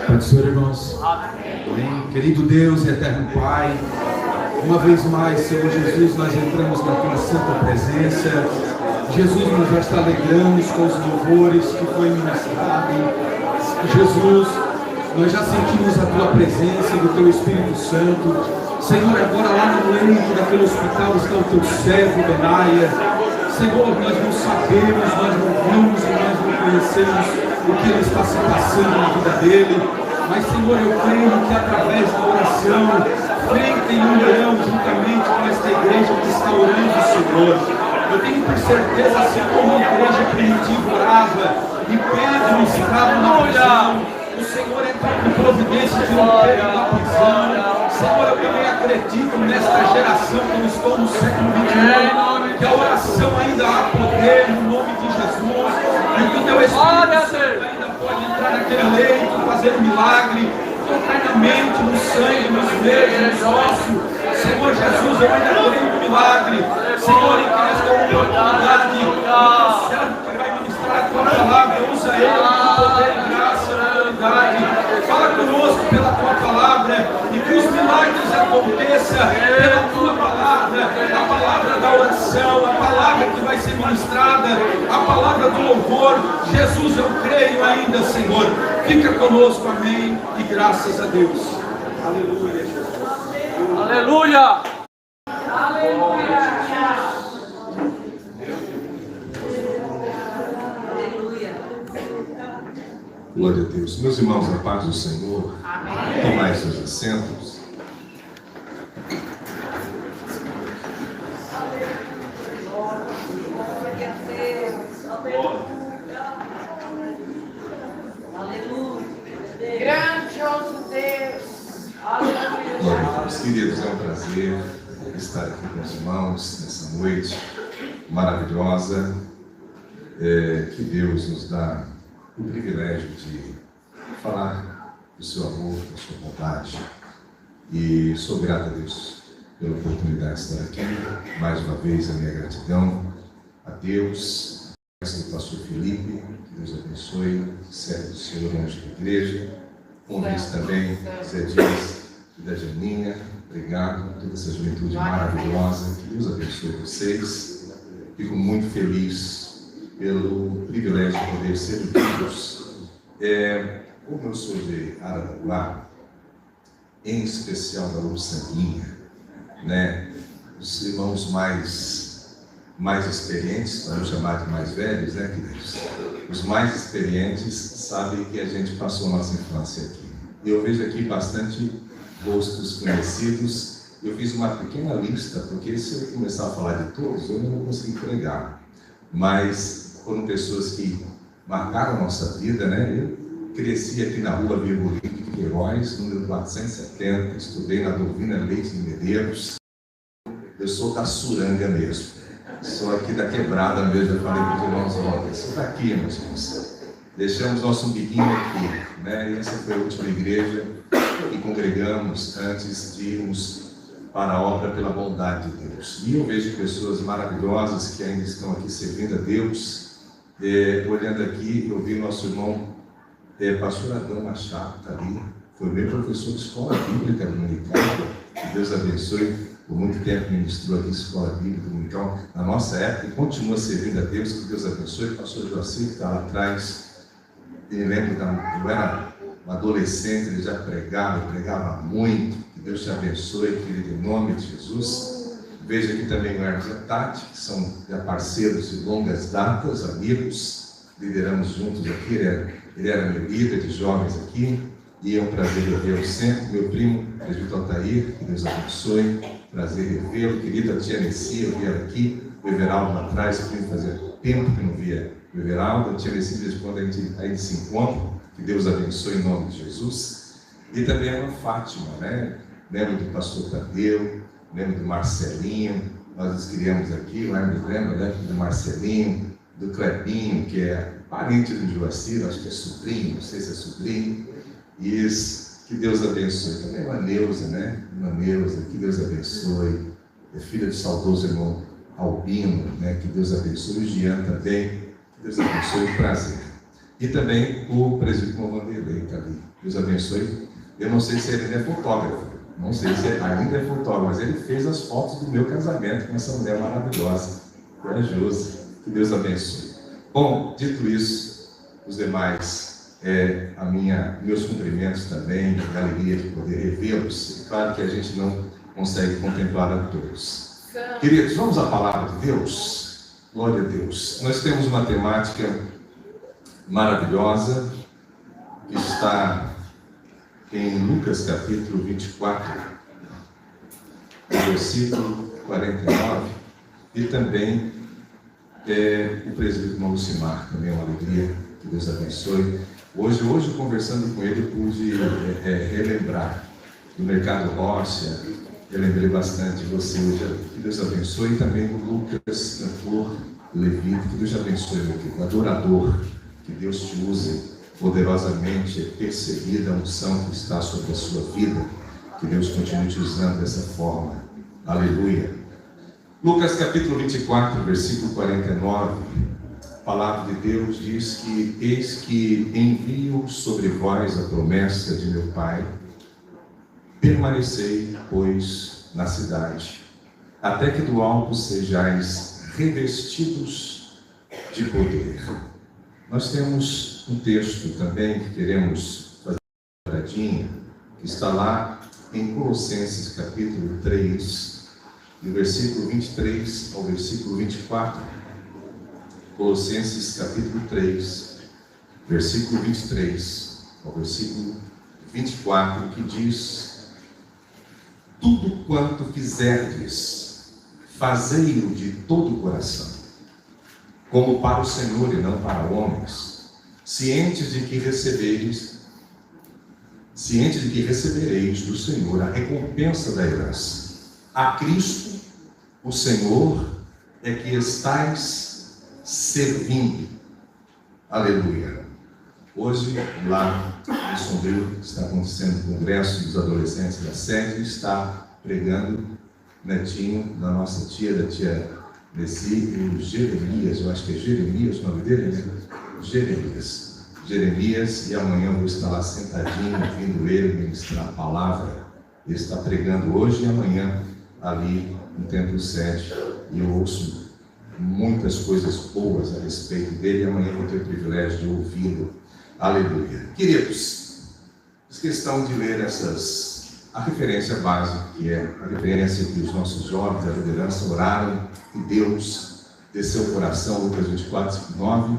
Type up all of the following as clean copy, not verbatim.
Pai do Senhor, irmãos. Amém. Querido Deus e eterno Pai, uma vez mais, Senhor Jesus, nós entramos na tua santa presença. Jesus, nós já te alegramos com os louvores que foi ministrado. Jesus, nós já sentimos a tua presença do teu Espírito Santo. Senhor, agora lá no leito daquele hospital está o teu servo Benaia. Senhor, nós não sabemos, nós não vimos e nós não conhecemos o que ele está se passando na vida dele, mas Senhor, eu creio que através da oração, feita em união juntamente com esta igreja que está orando, Senhor, eu tenho por certeza, assim como a igreja primitiva orava e Pedro estava na prisão, o Senhor entrou com providência de um Pedro na prisão. Senhor, eu também acredito nesta geração que eu estou no século XXI, que a oração ainda há poder no nome de Jesus, e que o teu Espírito Santo ainda pode entrar naquele leito, fazer um milagre, tocar na mente, no sangue, nos veios, nos ossos. Senhor Jesus, eu ainda creio no milagre. Senhor, em que nesta oportunidade, o servo que vai ministrar a tua palavra, usa ele com poder e graça, autoridade. Fala conosco pela tua palavra e que os milagres aconteçam pela tua palavra, a palavra da oração, a palavra que vai ser ministrada, a palavra do louvor. Jesus, eu creio ainda, Senhor. Fica conosco, amém, e graças a Deus. Aleluia. Aleluia. Aleluia. Glória a Deus. Meus irmãos, a paz do Senhor. Amém. Tomai seus assentos. Grandioso Deus. Aleluia. Glória a Deus. Queridos, é um prazer estar aqui com os irmãos nessa noite maravilhosa que Deus nos dá o privilégio de falar do seu amor, da sua bondade. E sou grato a Deus pela oportunidade de estar aqui. Mais uma vez, a minha gratidão a Deus, ao pastor Felipe, que Deus abençoe, servo do Senhor, anjo da igreja. Convido também Zé Dias e da Janinha. Obrigado por toda essa juventude maravilhosa. Que Deus abençoe vocês. Fico muito feliz pelo privilégio de poder servi-los. Como eu sou de Araranguá, em especial da Uruçanguinha, né? Os irmãos mais experientes, para não chamar de mais velhos, né, queridos? Os mais experientes sabem que a gente passou nossa infância aqui. Eu vejo aqui bastante rostos conhecidos. Eu fiz uma pequena lista, porque se eu começar a falar de todos, eu não vou conseguir pregar. Mas foram pessoas que marcaram a nossa vida, né? Eu cresci aqui na rua Virgulino de Queiroz, número 470, estudei na Dovina Leite de Medeiros. Eu sou da Suranga mesmo, sou aqui da Quebrada mesmo. Eu falei para os irmãos, olha, sou daqui, meus irmãos. Deixamos nosso umbiguinho aqui, né? E essa foi a última igreja que congregamos antes de irmos para a obra pela bondade de Deus. E eu vejo pessoas maravilhosas que ainda estão aqui servindo a Deus. Olhando aqui, eu vi nosso irmão pastor Adão Machado, está ali, foi meu professor de escola bíblica dominical. Que Deus abençoe, por muito tempo ministrou aqui escola bíblica dominical na nossa época e continua servindo a Deus. Que Deus abençoe. O pastor Joacir, que está lá atrás, eu lembro, eu era um adolescente, ele já pregava muito. Que Deus te abençoe, querido, em nome de Jesus. Vejo aqui também o Hermes e a Tati, que são já parceiros de longas datas, amigos, lideramos juntos aqui. Ele era meu líder de jovens aqui, e é um prazer revê-lo sempre. Meu primo, presbítero Altair, que Deus abençoe, prazer revê-lo. Querida tia Nessi, eu vi ela aqui, o Everaldo lá atrás, primo, fazia tempo que não via o Everaldo. A tia Nessi, desde quando a gente se encontra, que Deus abençoe em nome de Jesus. E também a Fátima, né? Lembro do pastor Tadeu, lembro do Marcelinho, nós nos criamos aqui, lembra, né? Do Marcelinho, do Clebinho, que é parente do Joacir, acho que é sobrinho, não sei se é sobrinho. E que Deus abençoe. Também uma Neuza, né? Uma Neuza, que Deus abençoe. É filha do saudoso irmão Albino, né? Que Deus abençoe. O Jean também, que Deus abençoe, prazer. E também o presbítero Vanderlei, Deus abençoe. Eu não sei se ele ainda é fotógrafo, não sei se ele ainda é fotógrafo, mas ele fez as fotos do meu casamento com essa mulher maravilhosa, corajosa. Que Deus abençoe. Bom, dito isso, os demais, meus cumprimentos também, a alegria de poder revê-los. É claro que a gente não consegue contemplar a todos. Queridos, vamos à palavra de Deus? Glória a Deus. Nós temos uma temática maravilhosa que está em Lucas capítulo 24, versículo 49, e também o presbítero Malucimar, também é uma alegria, que Deus abençoe. Hoje conversando com ele, eu pude relembrar do Mercado Rocha, eu lembrei bastante de você hoje, que Deus abençoe, e também do Lucas, cantor, levita, que Deus abençoe, meu querido, adorador, que Deus te use poderosamente, percebida a unção que está sobre a sua vida, que Deus continue te usando dessa forma. Aleluia. Lucas capítulo 24, versículo 49, a palavra de Deus diz que: eis que envio sobre vós a promessa de meu Pai, permanecei, pois, na cidade, até que do alto sejais revestidos de poder. Nós temos um texto também que queremos fazer uma olhadinha, que está lá em Colossenses capítulo 3, do versículo 23 ao versículo 24. Colossenses capítulo 3, versículo 23 ao versículo 24, que diz: tudo quanto fizerdes, fazei-o de todo o coração, como para o Senhor e não para homens, cientes de que recebereis do Senhor a recompensa da herança. A Cristo, o Senhor, é que estais servindo. Aleluia. Hoje, lá em Sombrio, está acontecendo o congresso dos adolescentes da sede, está pregando netinho da nossa tia, da tia Nessi, e o Jeremias, eu acho que é Jeremias o nome dele, né? Jeremias, e amanhã eu vou estar lá sentadinho, ouvindo ele ministrar a palavra. Ele está pregando hoje e amanhã ali no Templo 7, e eu ouço muitas coisas boas a respeito dele, e amanhã vou ter o privilégio de ouvi-lo. Aleluia. Queridos, fiz questão de ler a referência básica, que é a referência que os nossos jovens da liderança oraram, e Deus desceu o coração, Lucas 24, 9,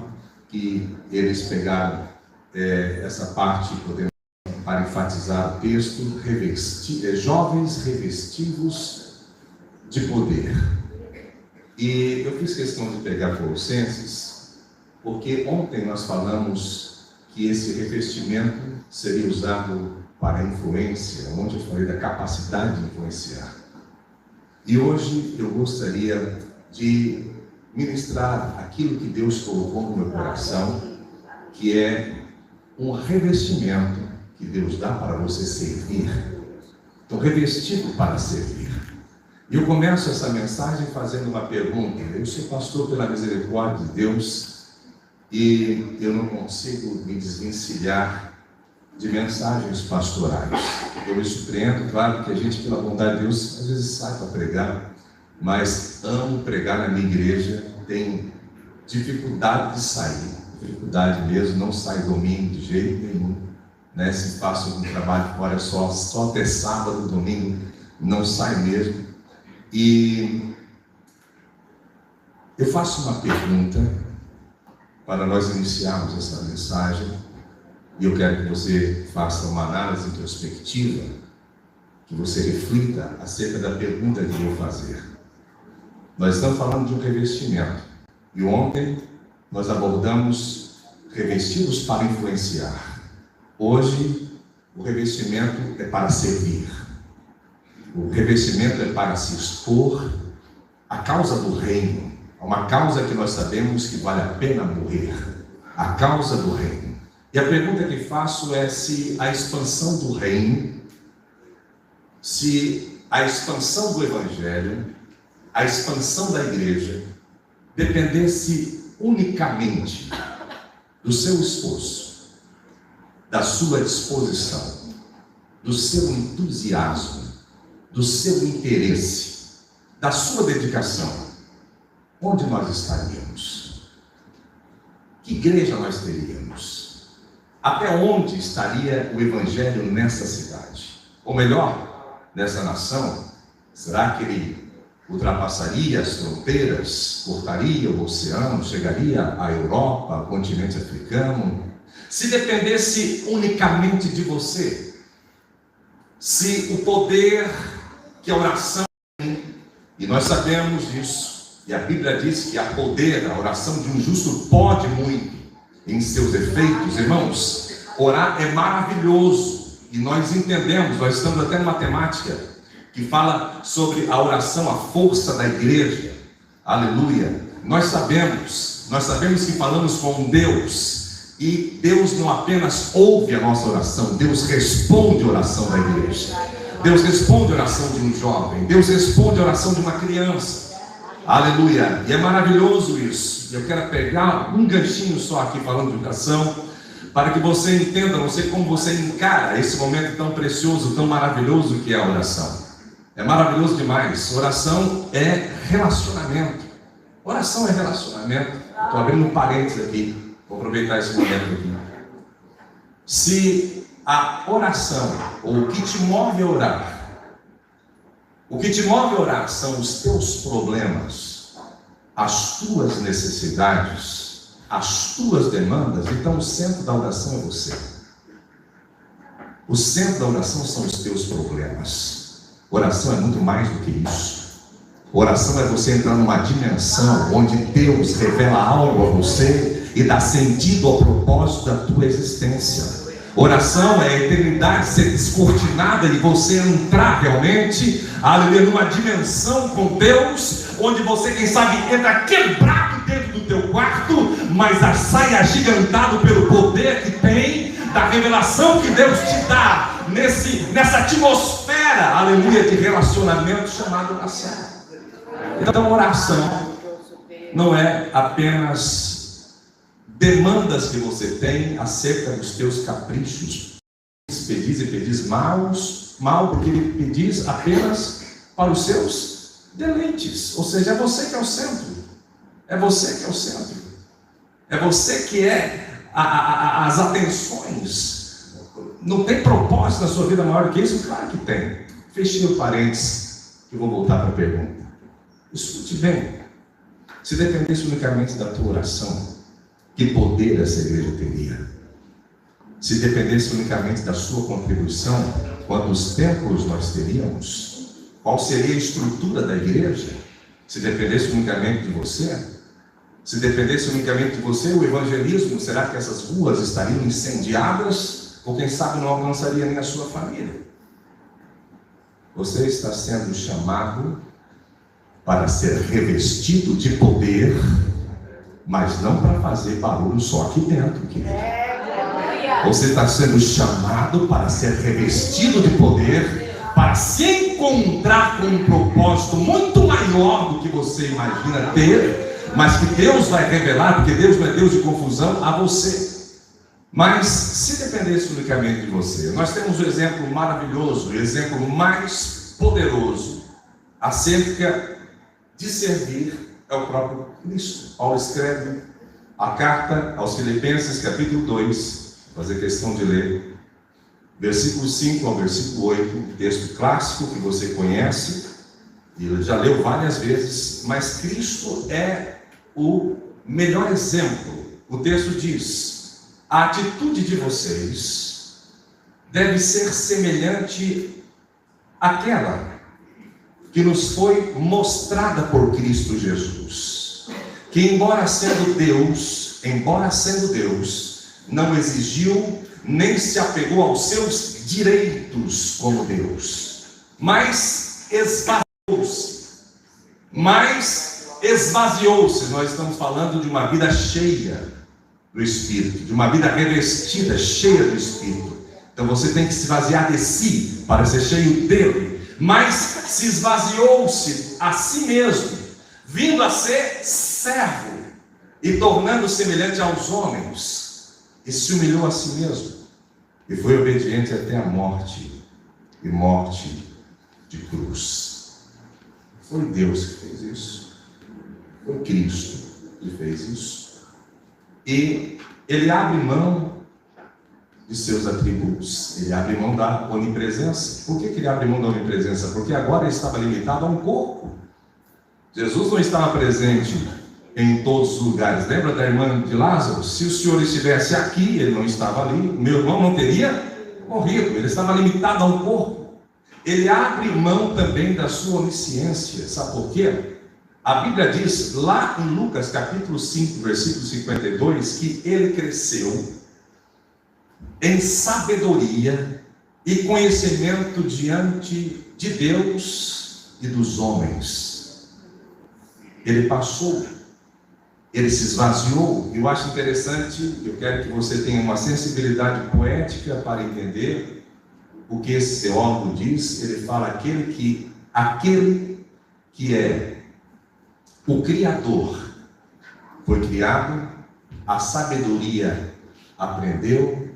que eles pegaram essa parte para enfatizar o texto, jovens revestidos de poder. E eu fiz questão de pegar Colossenses, porque ontem nós falamos que esse revestimento seria usado para a influência, onde eu falei da capacidade de influenciar. E hoje eu gostaria de ministrar aquilo que Deus colocou no meu coração, que é um revestimento que Deus dá para você servir. Então, revestido para servir. E eu começo essa mensagem fazendo uma pergunta. Eu sou pastor pela misericórdia de Deus e eu não consigo me desvencilhar de mensagens pastorais. Eu me surpreendo, claro que a gente, pela bondade de Deus, às vezes sai para pregar, mas amo pregar na minha igreja, tenho dificuldade de sair, dificuldade mesmo, não sai domingo de jeito nenhum, né? Se faço algum trabalho fora, só até sábado, domingo, não sai mesmo. E eu faço uma pergunta para nós iniciarmos essa mensagem, e eu quero que você faça uma análise introspectiva, que você reflita acerca da pergunta que eu vou fazer. Nós estamos falando de um revestimento, e ontem nós abordamos revestidos para influenciar. Hoje, o revestimento é para servir. O revestimento é para se expor à causa do reino, a uma causa que nós sabemos que vale a pena morrer, a causa do reino. E a pergunta que faço é se a expansão do reino, se a expansão do evangelho, a expansão da igreja dependesse unicamente do seu esforço, da sua disposição, do seu entusiasmo, do seu interesse, da sua dedicação, onde nós estaríamos? Que igreja nós teríamos? Até onde estaria o Evangelho nessa cidade? Ou melhor, nessa nação? Será que ele ultrapassaria as fronteiras, cortaria o oceano, chegaria à Europa, ao continente africano? Se dependesse unicamente de você, se o poder que a oração tem, e nós sabemos disso, e a Bíblia diz que há poder, a oração de um justo pode muito em seus efeitos, irmãos. Orar é maravilhoso, e nós entendemos, nós estamos até numa temática que fala sobre a oração, a força da igreja, aleluia. Nós sabemos que falamos com Deus, e Deus não apenas ouve a nossa oração, Deus responde a oração da igreja, Deus responde a oração de um jovem, Deus responde a oração de uma criança, aleluia. E é maravilhoso isso. Eu quero pegar um ganchinho só aqui falando de oração, para que você entenda, não sei como você encara esse momento tão precioso, tão maravilhoso que é a oração. É maravilhoso demais. Oração é relacionamento. Oração é relacionamento. Estou abrindo um parênteses aqui. Vou aproveitar esse momento aqui. Se a oração, ou o que te move a orar, são os teus problemas, as tuas necessidades, as tuas demandas, então o centro da oração é você. O centro da oração são os teus problemas. Oração é muito mais do que isso. Oração é você entrar numa dimensão onde Deus revela algo a você e dá sentido ao propósito da tua existência. Oração é a eternidade ser descortinada e você entrar realmente, aleluia, numa dimensão com Deus, onde você, quem sabe, entra quebrado dentro do teu quarto, mas sai agigantado pelo poder que tem, da revelação que Deus te dá, nessa atmosfera, aleluia, de relacionamento chamado oração. Então, oração não é apenas demandas que você tem acerca dos teus caprichos. Pedis e pedis mal, porque pedis apenas para os seus deleites. Ou seja, é você que é o centro. É você que é o centro. É você que é as atenções. Não tem propósito na sua vida maior do que isso? Claro que tem. Fechei o parênteses, que eu vou voltar para a pergunta. Escute bem. Se dependesse unicamente da tua oração, que poder essa igreja teria? Se dependesse unicamente da sua contribuição, quantos templos nós teríamos? Qual seria a estrutura da igreja? Se dependesse unicamente de você? Se dependesse unicamente de você, o evangelismo, será que essas ruas estariam incendiadas? Ou quem sabe não alcançaria nem a sua família? Você está sendo chamado para ser revestido de poder, mas não para fazer barulho só aqui dentro, querido. Você está sendo chamado para ser revestido de poder, para se encontrar com um propósito muito maior do que você imagina ter, mas que Deus vai revelar, porque Deus não é Deus de confusão, a você. Mas se dependesse unicamente de você, nós temos um exemplo maravilhoso, o exemplo mais poderoso acerca de servir, é o próprio Cristo. Paulo escreve a carta aos Filipenses, capítulo 2, vou fazer questão de ler, versículo 5 ao versículo 8, um texto clássico que você conhece, e já leu várias vezes, mas Cristo é o melhor exemplo. O texto diz: a atitude de vocês deve ser semelhante àquela que nos foi mostrada por Cristo Jesus, que embora sendo Deus, não exigiu nem se apegou aos seus direitos como Deus, mas esvaziou-se. Nós estamos falando de uma vida cheia do Espírito, de uma vida revestida, cheia do Espírito. Então você tem que se esvaziar de si para ser cheio dele. Mas se esvaziou-se a si mesmo, vindo a ser servo e tornando semelhante aos homens, e se humilhou a si mesmo, e foi obediente até a morte, e morte de cruz. Foi Deus que fez isso. Foi Cristo que fez isso. E ele abre mão de seus atributos. Ele abre mão da onipresença. Por que ele abre mão da onipresença? Porque agora ele estava limitado a um corpo. Jesus não estava presente em todos os lugares. Lembra da irmã de Lázaro? Se o Senhor estivesse aqui, ele não estava ali, meu irmão não teria morrido. Ele estava limitado a um corpo. Ele abre mão também da sua onisciência. Sabe por quê? A Bíblia diz lá em Lucas capítulo 5, versículo 52, que ele cresceu em sabedoria e conhecimento diante de Deus e dos homens. Ele passou, ele se esvaziou. Eu acho interessante, eu quero que você tenha uma sensibilidade poética para entender o que esse teólogo diz. Ele fala aquele que é o Criador foi criado, a sabedoria aprendeu,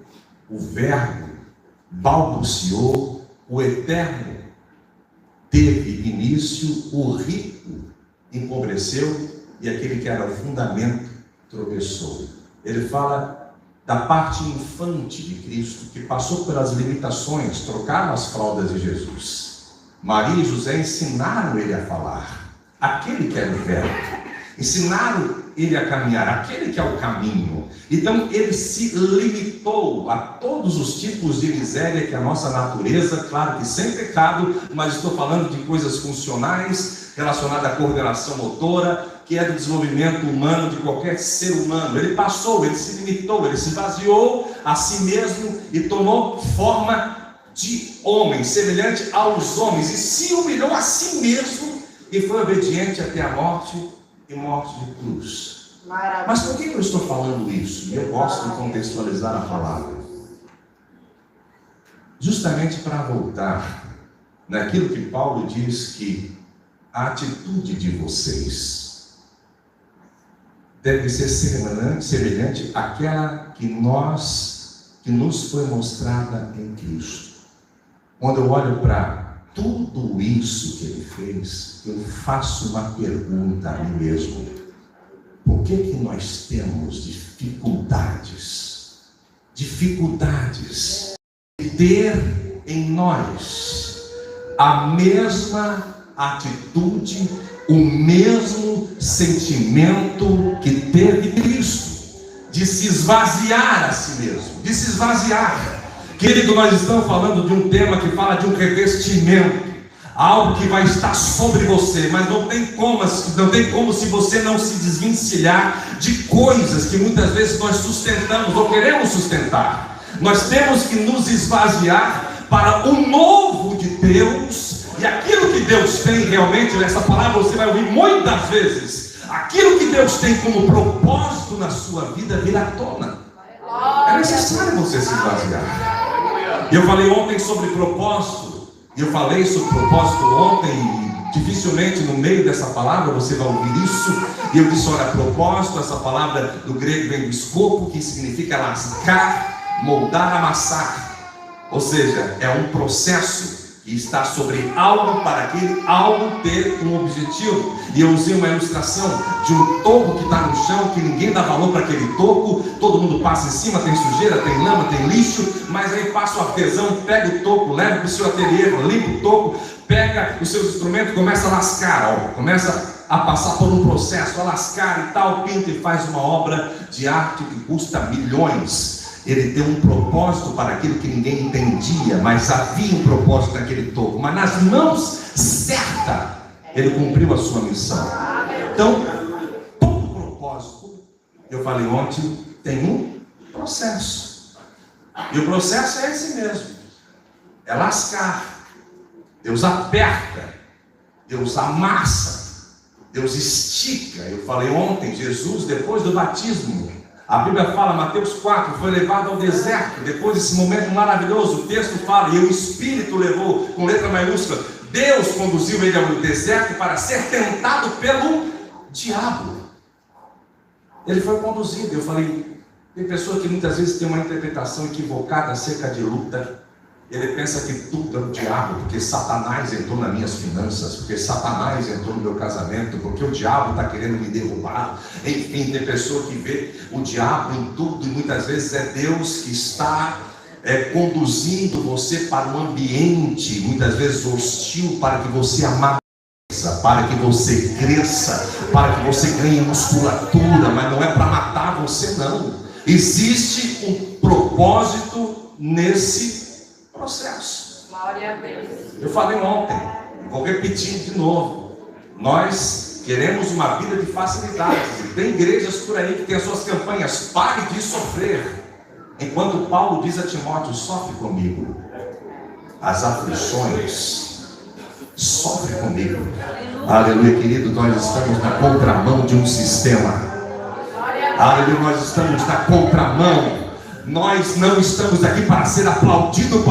o Verbo balbuciou, o Eterno teve início, o rico empobreceu e aquele que era o fundamento tropeçou. Ele fala da parte infante de Cristo, que passou pelas limitações, trocaram as fraldas de Jesus. Maria e José ensinaram ele a falar. Aquele que era o Verbo, ensinaram ele a caminhar, aquele que é o caminho. Então ele se limitou a todos os tipos de miséria que a nossa natureza, claro que sem pecado, mas estou falando de coisas funcionais, relacionadas à coordenação motora, que é do desenvolvimento humano de qualquer ser humano. Ele passou, ele se limitou, ele se esvaziou a si mesmo e tomou forma de homem, semelhante aos homens, e se humilhou a si mesmo e foi obediente até a morte e morte de cruz. Mas por que eu estou falando isso? Eu gosto de contextualizar a palavra. Justamente para voltar naquilo que Paulo diz que a atitude de vocês deve ser semelhante àquela que nos foi mostrada em Cristo. Quando eu olho para tudo isso que ele fez, eu faço uma pergunta a mim mesmo: por que nós temos dificuldades de ter em nós a mesma atitude, o mesmo sentimento que teve Cristo, de se esvaziar a si mesmo, de se esvaziar? Querido, nós estamos falando de um tema que fala de um revestimento, algo que vai estar sobre você, mas não tem como se você não se desvencilhar de coisas que muitas vezes nós sustentamos ou queremos sustentar. Nós temos que nos esvaziar para o novo de Deus, e aquilo que Deus tem realmente, nessa palavra você vai ouvir muitas vezes, aquilo que Deus tem como propósito na sua vida vir à tona. É necessário você se esvaziar. Eu falei ontem sobre propósito, e eu falei sobre propósito ontem, e dificilmente no meio dessa palavra você vai ouvir isso. E eu disse: olha, propósito, essa palavra do grego vem do escopo, que significa lascar, moldar, amassar. Ou seja, é um processo que está sobre algo para aquele algo ter um objetivo. E eu usei uma ilustração de um toco que está no chão, que ninguém dá valor para aquele toco, todo mundo passa em cima, tem sujeira, tem lama, tem lixo, mas aí passa o artesão, pega o toco, leva para o seu ateliê, limpa o toco, pega os seus instrumentos, começa a lascar, começa a passar por um processo, a lascar e tal, pinta e faz uma obra de arte que custa milhões. Ele tem um propósito para aquilo que ninguém entendia, mas havia um propósito naquele toco. Mas nas mãos certas, ele cumpriu a sua missão. Então, todo propósito, eu falei ontem, tem um processo. E o processo é esse mesmo. É lascar. Deus aperta. Deus amassa. Deus estica. Eu falei ontem, Jesus, depois do batismo, a Bíblia fala, Mateus 4, foi levado ao deserto. Depois desse momento maravilhoso, o texto fala, e o Espírito levou, com letra maiúscula, Deus conduziu ele ao deserto para ser tentado pelo diabo. Ele foi conduzido. Eu falei, Tem pessoa que muitas vezes tem uma interpretação equivocada acerca de luta. Ele pensa que tudo é o diabo, porque Satanás entrou nas minhas finanças, porque Satanás entrou no meu casamento, porque o diabo está querendo me derrubar. Enfim, tem pessoa que vê o diabo em tudo, e muitas vezes é Deus que está conduzindo você para um ambiente, muitas vezes hostil, para que você amadureça, para que você cresça, para que você ganhe musculatura, mas não é para matar você, não. Existe um propósito nesse processo. Glória a Deus. Eu falei ontem, vou repetir de novo. Nós queremos uma vida de facilidades. Tem igrejas por aí que tem as suas campanhas: pare de sofrer. Enquanto Paulo diz a Timóteo: sofre comigo as aflições, sofre comigo. Aleluia, querido. Nós estamos na contramão de um sistema. Aleluia, nós estamos na contramão. Nós não estamos aqui para ser aplaudidos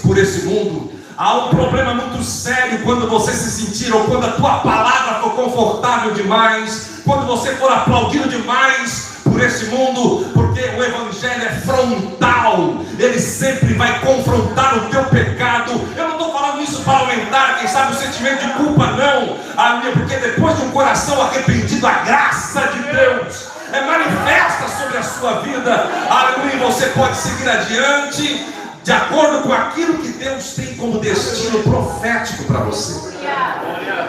por esse mundo. Há um problema muito sério quando você se sentir, ou quando a tua palavra for confortável demais, quando você for aplaudido demais por esse mundo, porque o evangelho é frontal, ele sempre vai confrontar o teu pecado. Eu não estou falando isso para aumentar, quem sabe, o sentimento de culpa, não. Aleluia, porque depois de um coração arrependido, a graça de Deus manifesta sobre a sua vida. Aleluia, e você pode seguir adiante de acordo com aquilo que Deus tem como destino profético para você.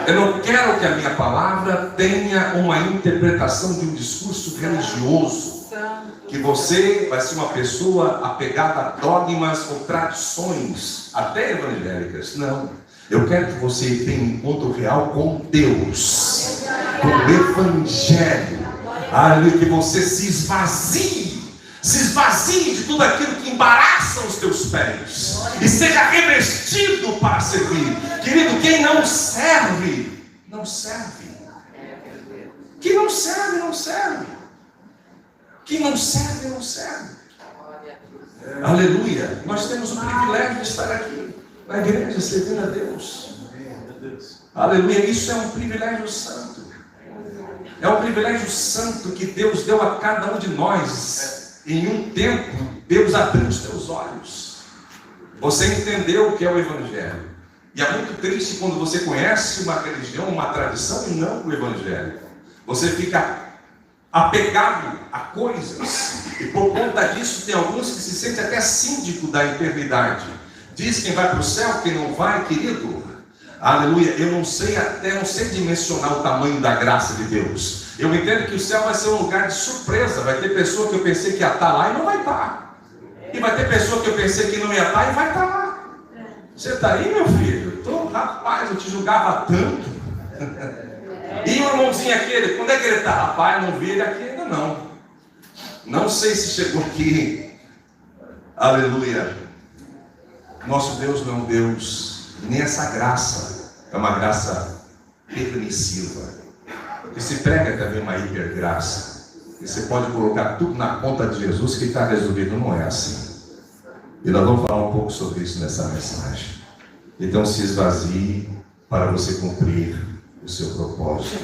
Eu não quero que a minha palavra tenha uma interpretação de um discurso religioso, que você vai ser uma pessoa apegada a dogmas ou tradições, até evangélicas. Não, eu quero que você tenha um encontro real com Deus, com o evangelho. Aleluia, que você se esvazie de tudo aquilo que embaraça os teus pés e seja revestido para servir. Querido, quem não serve, não serve. Quem não serve, não serve. Quem não serve, não serve. Aleluia. Nós temos o privilégio de estar aqui na igreja servindo a Deus. Aleluia. Isso é um privilégio santo. É um privilégio santo que Deus deu a cada um de nós. Em um tempo, Deus abriu os teus olhos. Você entendeu o que é o evangelho. E é muito triste quando você conhece uma religião, uma tradição e não o evangelho. Você fica apegado a coisas. E por conta disso, tem alguns que se sentem até síndico da eternidade. Diz quem vai para o céu, quem não vai, querido. Aleluia, eu não sei dimensionar o tamanho da graça de Deus. Eu entendo que o céu vai ser um lugar de surpresa. Vai ter pessoa que eu pensei que ia estar lá e não vai estar. E vai ter pessoa que eu pensei que não ia estar e vai estar lá. Você está aí, meu filho? Rapaz, eu te julgava tanto. E o irmãozinho aquele, quando é que ele está? Rapaz, não vi ele aqui ainda não. Não sei se chegou aqui. Aleluia. Nosso Deus não é um Deus. Nem essa graça é uma graça permissiva. Porque se prega também uma hipergraça. E você pode colocar tudo na conta de Jesus que está resolvido. Não é assim. E nós vamos falar um pouco sobre isso nessa mensagem. Então se esvazie para você cumprir o seu propósito.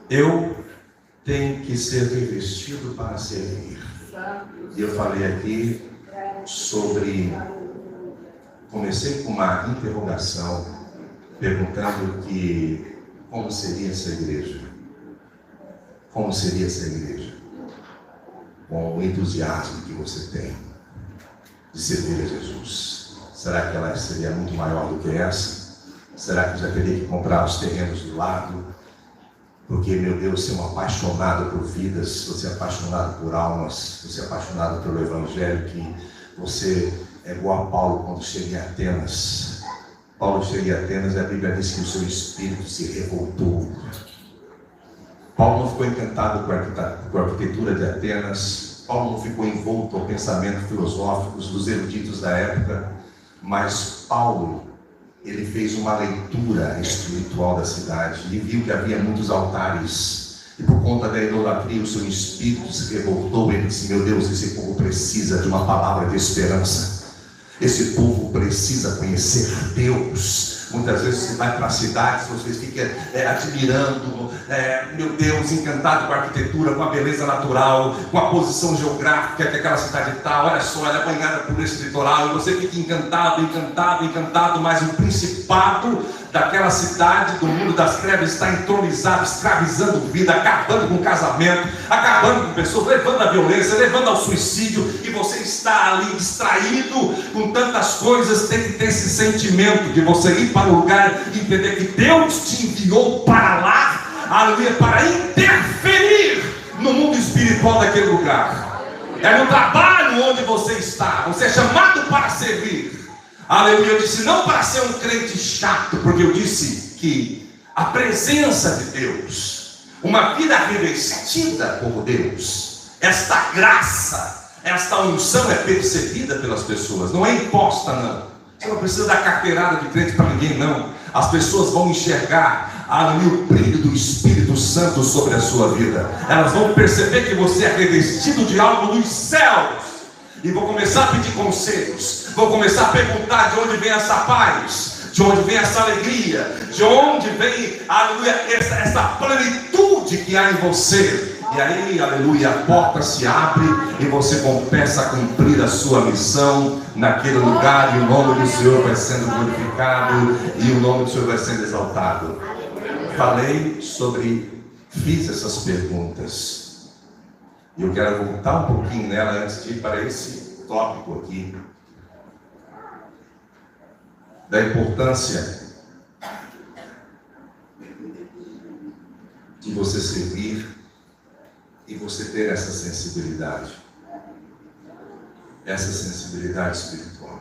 Eu tenho que ser revestido para servir. E eu falei aqui sobre... Comecei com uma interrogação, perguntando como seria essa igreja? Como seria essa igreja? Com o entusiasmo que você tem de servir a Jesus. Será que ela seria muito maior do que essa? Será que já teria que comprar os terrenos do lado? Porque, meu Deus, você é um apaixonado por vidas, você é apaixonado por almas, você é apaixonado pelo Evangelho, que você... É igual a Paulo quando chega em Atenas. Paulo chega em Atenas e a Bíblia diz que o seu espírito se revoltou. Paulo não ficou encantado com a arquitetura de Atenas. Paulo não ficou envolto ao pensamento filosóficos dos eruditos da época. Mas Paulo, ele fez uma leitura espiritual da cidade e viu que havia muitos altares. E por conta da idolatria, o seu espírito se revoltou. Ele disse: meu Deus, esse povo precisa de uma palavra de esperança. Esse povo precisa conhecer Deus. Muitas vezes você vai para cidades, você fica admirando, meu Deus, encantado com a arquitetura, com a beleza natural, com a posição geográfica que aquela cidade está. Olha só, ela é banhada por esse litoral, e você fica encantado, encantado, encantado, mas o principado daquela cidade, do mundo das trevas, está entronizado, escravizando vida, acabando com o casamento, acabando com pessoas, levando à violência, levando ao suicídio, e você está ali distraído com tantas coisas. Tem que ter esse sentimento de você ir para o lugar e entender que Deus te enviou para lá, aleluia, para interferir no mundo espiritual daquele lugar. É no trabalho onde você está, você é chamado para servir. Aleluia, eu disse não para ser um crente chato, porque eu disse que a presença de Deus, uma vida revestida por Deus, esta graça, esta unção é percebida pelas pessoas, não é imposta não. Você não precisa dar carteirada de crente para ninguém não. As pessoas vão enxergar, aleluia, o brilho do Espírito Santo sobre a sua vida. Elas vão perceber que você é revestido de algo dos céus. E vou começar a pedir conselhos, vou começar a perguntar de onde vem essa paz, de onde vem essa alegria, de onde vem, aleluia, essa plenitude que há em você. E aí, aleluia, a porta se abre e você começa a cumprir a sua missão naquele lugar, e o nome do Senhor vai sendo glorificado e o nome do Senhor vai sendo exaltado. Fiz essas perguntas. E eu quero voltar um pouquinho nela antes de ir para esse tópico aqui, da importância de você servir e você ter essa sensibilidade espiritual.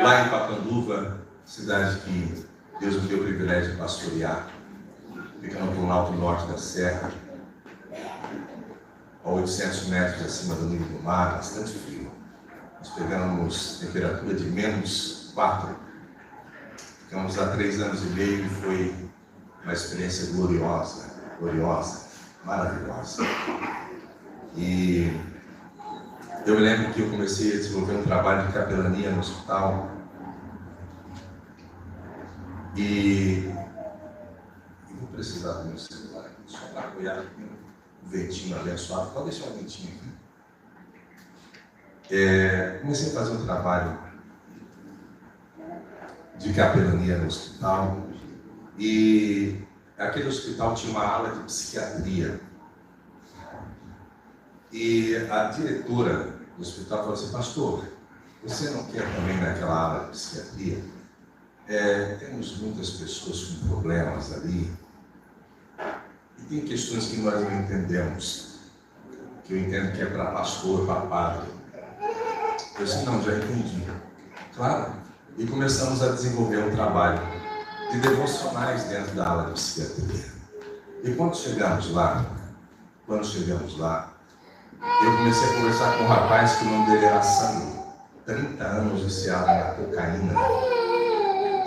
Lá em Papanduva, cidade que Deus me deu o privilégio de pastorear, ficando no alto norte da serra, a 800 metros acima do nível do mar, bastante frio. Nós pegamos temperatura de -4. Ficamos há 3 anos e meio e foi uma experiência gloriosa, maravilhosa. E eu me lembro que eu comecei a desenvolver um trabalho de capelania no hospital. E eu vou precisar do meu celular aqui, só para apoiar um ventinho abençoado. Pode deixar o ventinho aqui. Comecei a fazer um trabalho de capelania no hospital. E aquele hospital tinha uma ala de psiquiatria. E a diretora do hospital falou assim: pastor, você não quer também naquela ala de psiquiatria? Temos muitas pessoas com problemas ali, e tem questões que nós não entendemos, que eu entendo que é para pastor, para padre. Eu disse: não, já entendi. Claro. E começamos a desenvolver um trabalho de devocionais dentro da ala de psiquiatria. E quando chegamos lá, eu comecei a conversar com um rapaz que o nome dele era Sandro, 30 anos viciado na cocaína.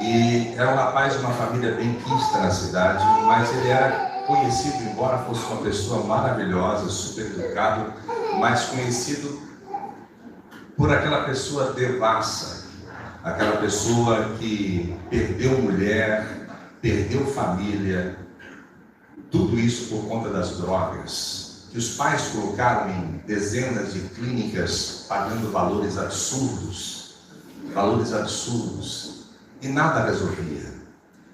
E era um rapaz de uma família bem quista na cidade, mas ele era conhecido, embora fosse uma pessoa maravilhosa, super educado, mas conhecido por aquela pessoa devassa, aquela pessoa que perdeu mulher, perdeu família, tudo isso por conta das drogas, que os pais colocaram em dezenas de clínicas pagando valores absurdos, e nada resolvia.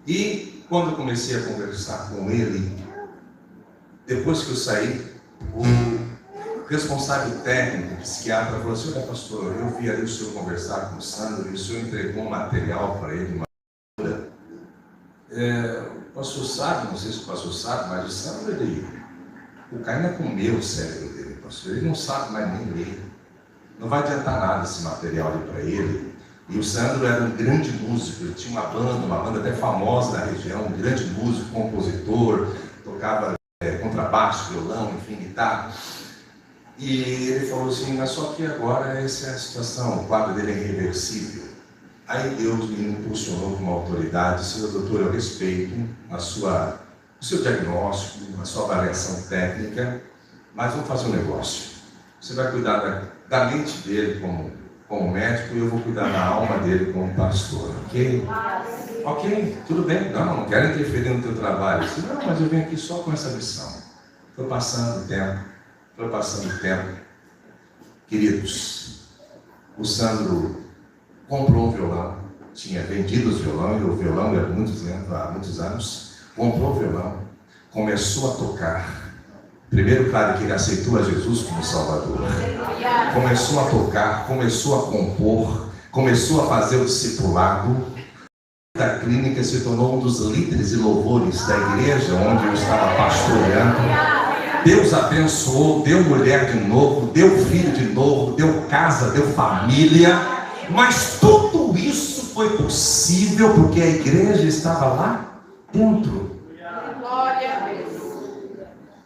E quando eu comecei a conversar com ele, depois que eu saí, o responsável técnico, psiquiatra, falou assim: olha, pastor, eu vi ali o senhor conversar com o Sandro, e o senhor entregou um material para ele, o pastor sabe, não sei se o pastor sabe, mas o Sandro, o cocaína comeu o cérebro dele, pastor, ele não sabe mais nem ler, não vai adiantar nada esse material ali para ele. E o Sandro era um grande músico, ele tinha uma banda até famosa na região, um grande músico, compositor, tocava contrabaixo, violão, enfim, guitarra. E ele falou assim: mas só que agora essa é a situação, o quadro dele é irreversível. Aí Deus me impulsionou como autoridade: senhor doutor, eu respeito o seu diagnóstico, a sua avaliação técnica, mas vamos fazer um negócio. Você vai cuidar da mente dele como médico e eu vou cuidar da alma dele como pastor, ok? Ok, tudo bem. Não quero interferir no teu trabalho. Eu disse, não, mas eu venho aqui só com essa missão. Foi passando o tempo. Queridos, o Sandro comprou um violão, tinha vendido os violão, e o violão era há muitos anos, comprou o violão, começou a tocar. Primeiro, claro, que ele aceitou a Jesus como Salvador. Começou a tocar, começou a compor, começou a fazer o discipulado. Da clínica se tornou um dos líderes e louvores da igreja onde eu estava pastoreando. Deus abençoou, deu mulher de novo, deu filho de novo, deu casa, deu família. Mas tudo isso foi possível porque a igreja estava lá dentro. Glória a Deus.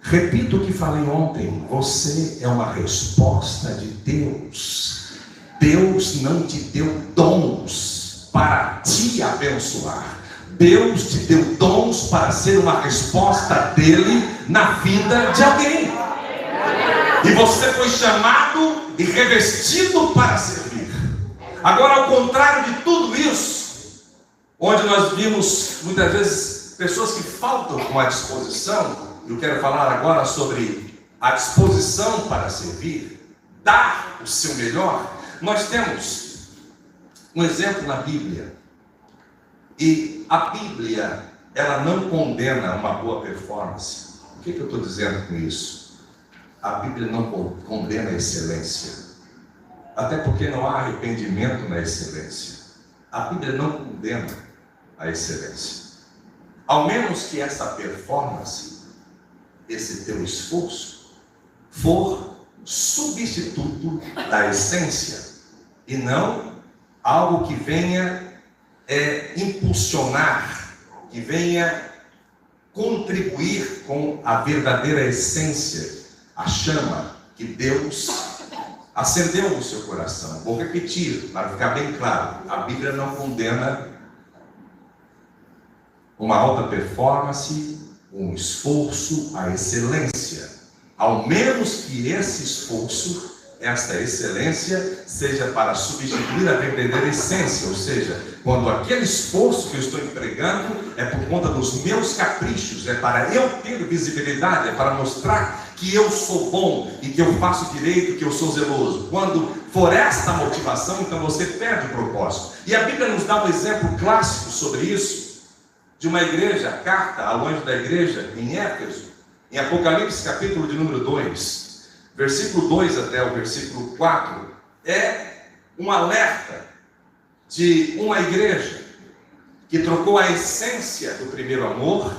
Repito o que falei ontem, você é uma resposta de Deus. Deus não te deu dons para te abençoar. Deus te deu dons para ser uma resposta dele na vida de alguém. E você foi chamado e revestido para servir. Agora, ao contrário de tudo isso, onde nós vimos muitas vezes pessoas que faltam com a disposição, eu quero falar agora sobre a disposição para servir, dar o seu melhor. Nós temos um exemplo na Bíblia. E a Bíblia, ela não condena uma boa performance. O que eu estou dizendo com isso? A Bíblia não condena a excelência. Até porque não há arrependimento na excelência. A Bíblia não condena a excelência. Ao menos que essa performance, esse teu esforço, for substituto da essência e não algo que venha impulsionar, que venha contribuir com a verdadeira essência, a chama que Deus acendeu no seu coração. Vou repetir para ficar bem claro: a Bíblia não condena uma alta performance, um esforço, a excelência, ao menos que esse esforço, esta excelência, seja para substituir a verdadeira essência, ou seja, quando aquele esforço que eu estou empregando é por conta dos meus caprichos, é para eu ter visibilidade, é para mostrar que eu sou bom e que eu faço direito, que eu sou zeloso. Quando for esta motivação, então você perde o propósito. E a Bíblia nos dá um exemplo clássico sobre isso, de uma igreja, a carta ao anjo da igreja em Éfeso, em Apocalipse capítulo de número 2, versículo 2 até o versículo 4, é um alerta de uma igreja que trocou a essência do primeiro amor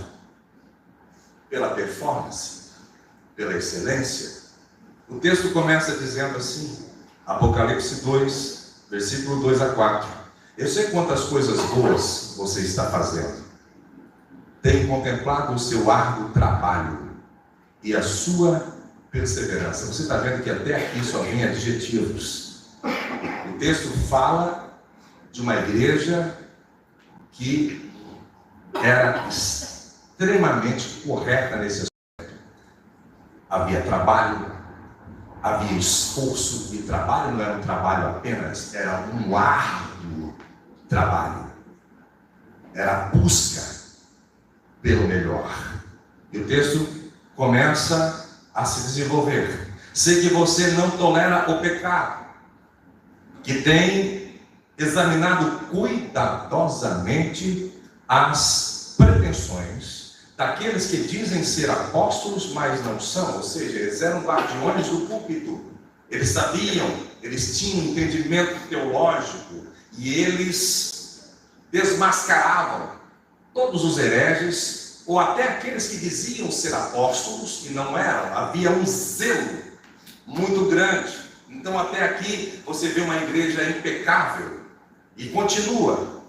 pela performance, pela excelência. O texto começa dizendo assim, Apocalipse 2, versículo 2 a 4. Eu sei quantas coisas boas você está fazendo. Tenho contemplado o seu árduo trabalho e a sua perseverança. Você está vendo que até aqui só vem adjetivos. O texto fala de uma igreja que era extremamente correta nesse aspecto. Havia trabalho, havia esforço, e trabalho não era um trabalho apenas, era um árduo trabalho. Era a busca pelo melhor. E o texto começa a se desenvolver. Sei que você não tolera o pecado, que tem examinado cuidadosamente as pretensões daqueles que dizem ser apóstolos, mas não são. Ou seja, eles eram guardiões do púlpito. Eles sabiam, eles tinham entendimento teológico e eles desmascaravam todos os hereges, ou até aqueles que diziam ser apóstolos e não eram. Havia um zelo muito grande. Então até aqui você vê uma igreja impecável e continua.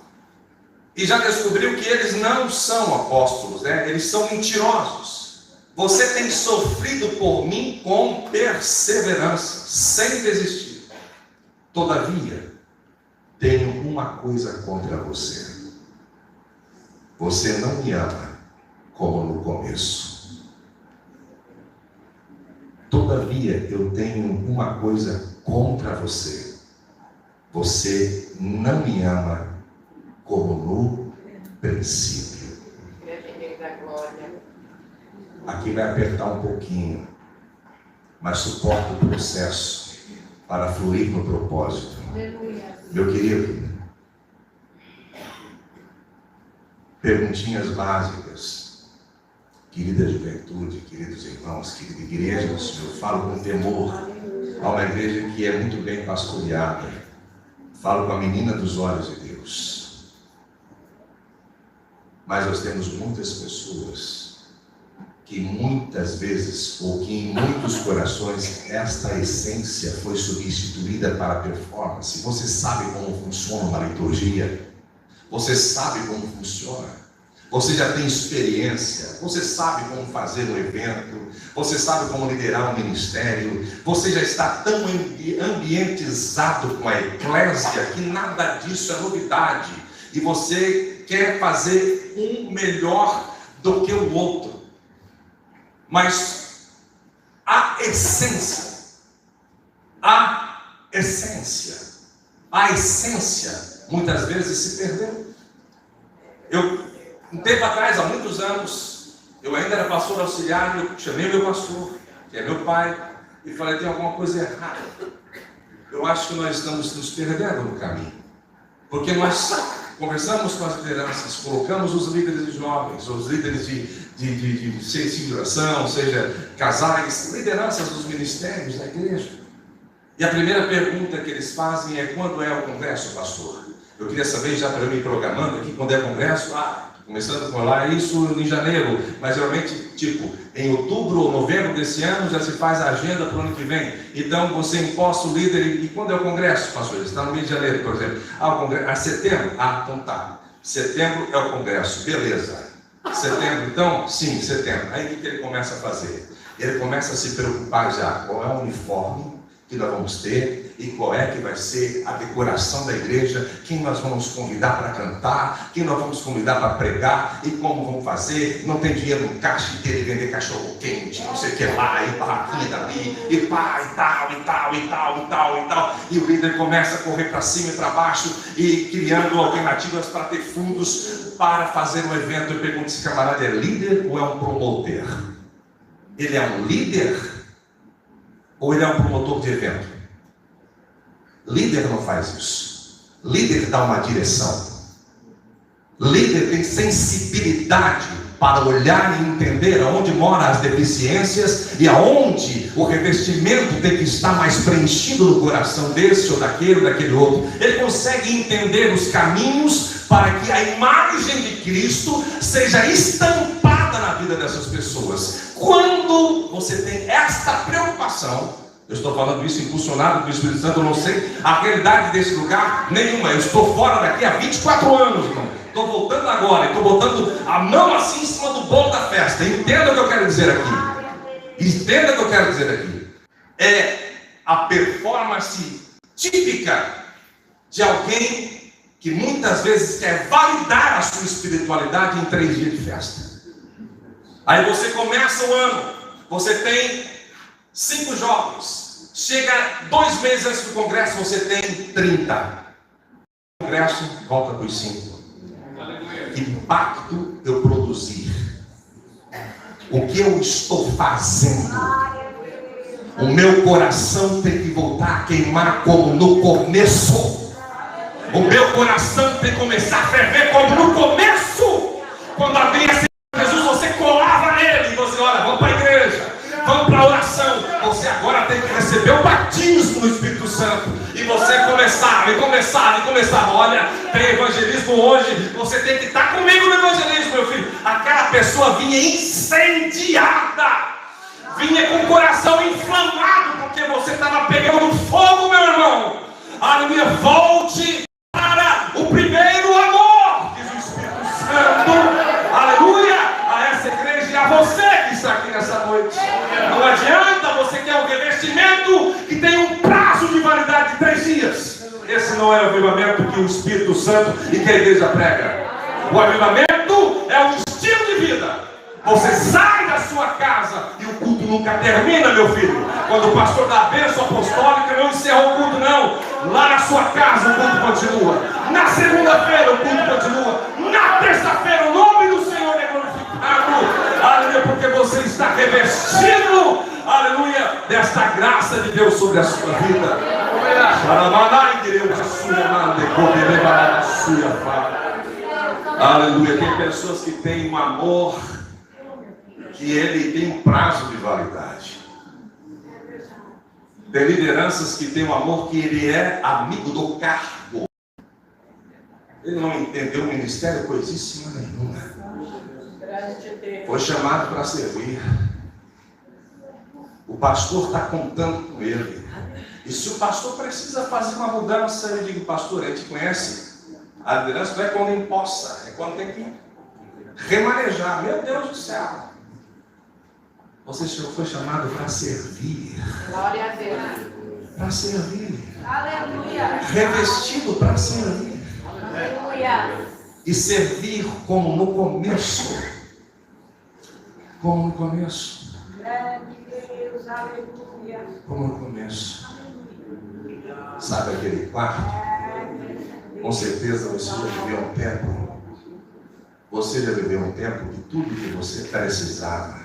E já descobriu que eles não são apóstolos, né? Eles são mentirosos. Você tem sofrido por mim com perseverança, sem desistir. Todavia, tenho uma coisa contra você. Você não me ama como no começo. Todavia, eu tenho uma coisa contra você. Você não me ama como no princípio. Aqui vai apertar um pouquinho, mas suporta o processo para fluir no propósito. Meu querido, perguntinhas básicas, querida juventude, queridos irmãos, querida igreja, eu falo com temor a uma igreja que é muito bem pastoreada. Falo com a menina dos olhos de Deus. Mas nós temos muitas pessoas que muitas vezes, ou que em muitos corações, esta essência foi substituída para a performance. Você sabe como funciona uma liturgia? Você sabe como funciona? Você já tem experiência? Você sabe como fazer um evento? Você sabe como liderar um ministério? Você já está tão ambientizado com a eclésia que nada disso é novidade. E você quer fazer um melhor do que o outro. Mas a essência, muitas vezes se perdeu. Um tempo atrás, há muitos anos, eu ainda era pastor auxiliar, eu chamei meu pastor, que é meu pai, e falei, tem alguma coisa errada. Eu acho que nós estamos nos perdendo no caminho. Porque nós conversamos com as lideranças, colocamos os líderes de jovens, os líderes de sensibilização, seja casais, lideranças dos ministérios da igreja. E a primeira pergunta que eles fazem é: quando é o congresso, pastor? Eu queria saber, já para eu me programando aqui, quando é o congresso? Começando por lá, isso em janeiro, mas geralmente, em outubro ou novembro desse ano, já se faz a agenda para o ano que vem. Então, você imposta o líder, e quando é o congresso, pastor? Ele está no mês de janeiro, por exemplo. O congresso, setembro? Então tá. Setembro é o congresso, beleza. Setembro, então? Sim, setembro. Aí o que ele começa a fazer? Ele começa a se preocupar já, qual é o uniforme que nós vamos ter, e qual é que vai ser a decoração da igreja, quem nós vamos convidar para cantar, quem nós vamos convidar para pregar, e como vamos fazer. Não tem dinheiro no caixa inteiro e vender cachorro quente, não sei o que lá, e barraquinha dali, e pá, e tal. E o líder começa a correr para cima e para baixo, e criando alternativas para ter fundos para fazer um evento. Eu pergunto: esse camarada é líder ou é um promotor? Ele é um líder ou ele é um promotor de evento? Líder não faz isso. Líder dá uma direção. Líder tem sensibilidade para olhar e entender aonde moram as deficiências e aonde o revestimento tem que estar mais preenchido no coração desse ou daquele outro. Ele consegue entender os caminhos para que a imagem de Cristo seja estampada na vida dessas pessoas. Quando você tem esta preocupação, eu estou falando isso impulsionado pelo Espírito Santo, eu não sei a realidade desse lugar nenhuma. Eu estou fora daqui há 24 anos, irmão. Estou voltando agora, estou botando a mão assim em cima do bolo da festa. Entenda o que eu quero dizer aqui. É a performance típica de alguém que muitas vezes quer validar a sua espiritualidade em 3 dias de festa. Aí você começa o ano, você tem 5 jovens. Chega 2 meses antes do congresso, você tem 30. O congresso volta para os 5. Que impacto eu produzir? O que eu estou fazendo? O meu coração tem que voltar a queimar como no começo. O meu coração tem que começar a ferver como no começo. Quando havia Jesus, você colava nele e você: olha, vamos para a igreja, vamos para a oração. Você agora tem que receber o batismo do Espírito Santo. E você começava. Olha, tem evangelismo hoje, você tem que estar comigo no evangelismo, meu filho. Aquela pessoa vinha incendiada, vinha com o coração inflamado, porque você estava pegando fogo, meu irmão. Aleluia, volte para o primeiro amor, diz o Espírito Santo. Aleluia, a essa igreja e a você que está aqui nessa noite. Não adianta você ter um revestimento que tem um prazo de validade de 3 dias. Esse não é o avivamento que o Espírito Santo e que a igreja prega. O avivamento é um estilo de vida. Você sai da sua casa e o culto nunca termina, meu filho. Quando o pastor dá a bênção apostólica, não encerra o culto, não. Lá na sua casa o culto continua. Na segunda-feira o culto continua. Na terça-feira o nome do Senhor é glorificado. Aleluia, porque você está revestido, aleluia, desta graça de Deus sobre a sua vida. Aleluia. Tem pessoas que têm um amor que ele tem um prazo de validade. Tem lideranças que têm um amor que ele é amigo do cargo. Ele não entendeu o ministério coisíssima nenhuma. Foi chamado para servir. O pastor está contando com ele. E se o pastor precisa fazer uma mudança, eu digo, pastor, a gente conhece. A liderança não é quando empossa, é quando tem que remanejar. Meu Deus do céu. Você foi chamado para servir. Glória a Deus. Para servir. Aleluia. Revestido para servir. Aleluia. E servir como no começo. Como no começo. Deus, aleluia. Como no começo. Sabe aquele quarto? Com certeza você já viveu um tempo. Você já viveu um tempo que tudo que você precisava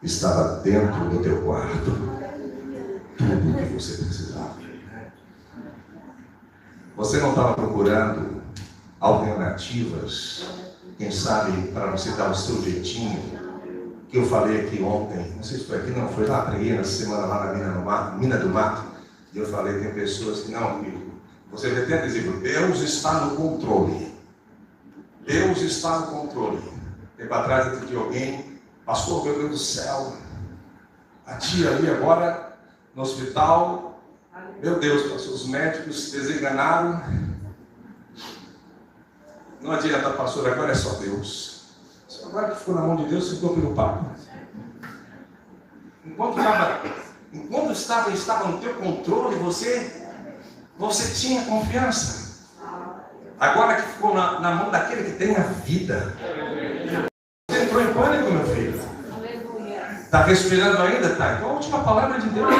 estava dentro do teu quarto. Tudo que você precisava. Você não estava procurando alternativas, quem sabe para você dar o seu jeitinho, que eu falei aqui ontem, não sei se foi aqui, não, foi lá, preguei na semana lá na Mina do Mato, e eu falei, tem pessoas que não, amigo, você vê até adesivo, Deus está no controle. Deus está no controle. Tempo atrás eu tive alguém, pastor, meu Deus do céu, a tia ali agora no hospital, meu Deus, pastor, os médicos desenganaram. Não adianta, pastor, agora é só Deus. Agora que ficou na mão de Deus, ficou preocupado. Enquanto estava no teu controle, você tinha confiança. Agora que ficou na mão daquele que tem a vida. Você entrou em pânico, meu filho. Está respirando ainda? Tá. Então a última palavra de Deus.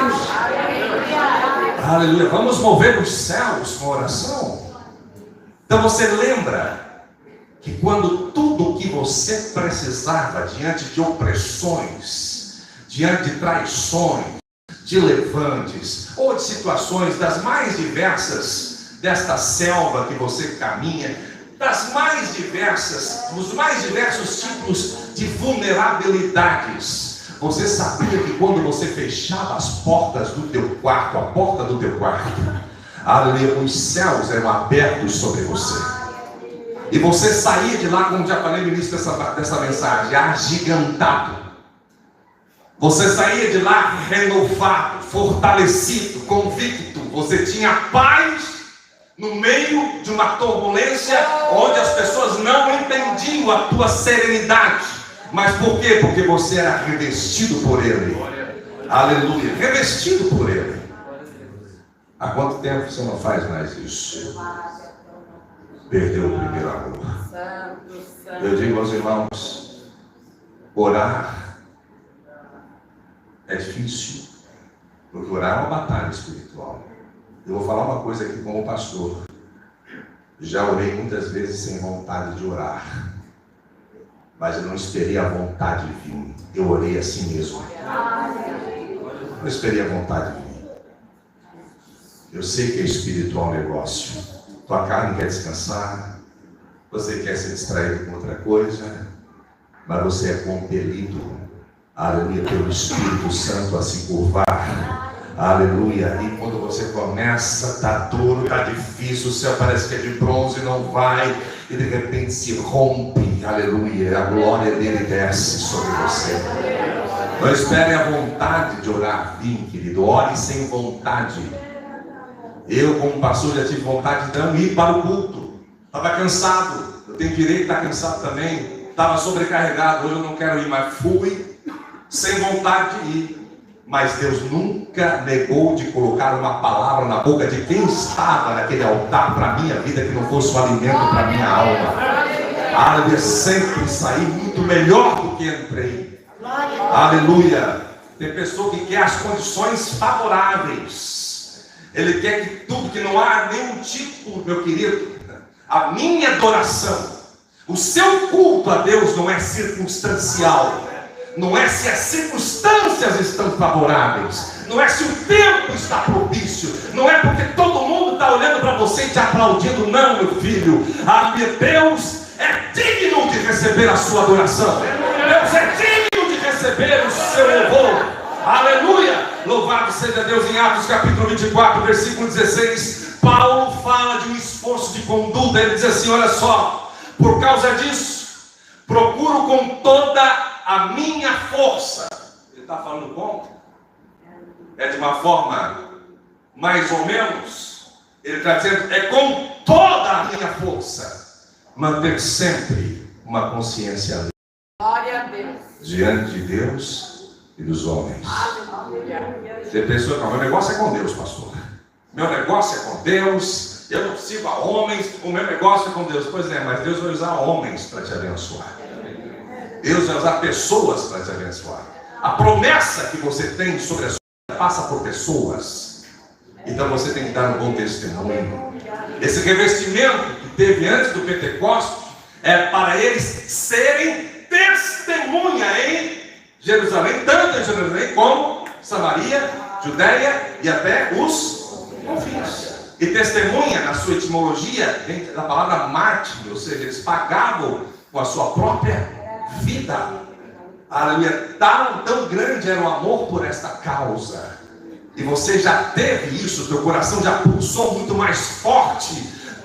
Aleluia. Vamos mover os céus com oração. Então você lembra que quando tudo que você precisava diante de opressões, diante de traições, de levantes ou de situações das mais diversas desta selva que você caminha, dos mais diversos tipos de vulnerabilidades, você sabia que quando você fechava as portas do teu quarto, a porta do teu quarto, aleluia, os céus eram abertos sobre você. E você saía de lá, como já falei no início dessa mensagem, agigantado. Você saía de lá renovado, fortalecido, convicto. Você tinha paz no meio de uma turbulência onde as pessoas não entendiam a tua serenidade. Mas por quê? Porque você era revestido por Ele. Aleluia, revestido por Ele. Há quanto tempo você não faz mais isso? Perdeu o primeiro amor. Eu digo aos irmãos, orar é difícil, porque orar é uma batalha espiritual. Eu vou falar uma coisa aqui como pastor. Já orei muitas vezes sem vontade de orar, mas eu não esperei a vontade vir. Eu orei assim mesmo. Não esperei a vontade vir. Eu sei que é espiritual o negócio. Tua carne quer descansar, você quer se distrair com outra coisa, mas você é compelido, aleluia, pelo Espírito Santo a se curvar, aleluia. E quando você começa, está duro, está difícil, o céu parece que é de bronze, não vai, e de repente se rompe, aleluia, a glória dele desce sobre você. Não espere a vontade de orar vir, querido, ore sem vontade. Eu, como pastor, já tive vontade de não ir para o culto. Estava cansado. Eu tenho direito de estar cansado também. Estava sobrecarregado. Hoje eu não quero ir, mas fui sem vontade de ir. Mas Deus nunca negou de colocar uma palavra na boca de quem estava naquele altar para a minha vida, que não fosse um alimento para a minha alma. Aleluia, sempre saí muito melhor do que entrei. Aleluia. Tem pessoa que quer as condições favoráveis. Ele quer que tudo, que não há nenhum tipo, meu querido, a minha adoração, o seu culto a Deus não é circunstancial. Não é se as circunstâncias estão favoráveis, não é se o tempo está propício, não é porque todo mundo está olhando para você e te aplaudindo, não, meu filho. Deus é digno de receber a sua adoração, Deus é digno de receber o seu louvor, aleluia. Louvado seja Deus. Em Atos capítulo 24, versículo 16, Paulo fala de um esforço de conduta. Ele diz assim: olha só, por causa disso, procuro com toda a minha força. Ele está falando como? É de uma forma mais ou menos. Ele está dizendo, é com toda a minha força, manter sempre uma consciência limpa. Glória a Deus. Diante de Deus e dos homens. Aleluia. Tem pessoa que meu negócio é com Deus, pastor. Meu negócio é com Deus. Eu não sigo a homens. O meu negócio é com Deus. Pois é, mas Deus vai usar homens para te abençoar. Deus vai usar pessoas para te abençoar. A promessa que você tem sobre a sua vida passa por pessoas. Então você tem que dar um bom testemunho. Esse revestimento que teve antes do Pentecostes é para eles serem testemunha em Jerusalém, tanto em Jerusalém como Samaria, Judeia e até os confins. E testemunha, na sua etimologia, vem da palavra mártir, ou seja, eles pagavam com a sua própria vida. Aleluia. Tão grande era o amor por esta causa. E você já teve isso, teu coração já pulsou muito mais forte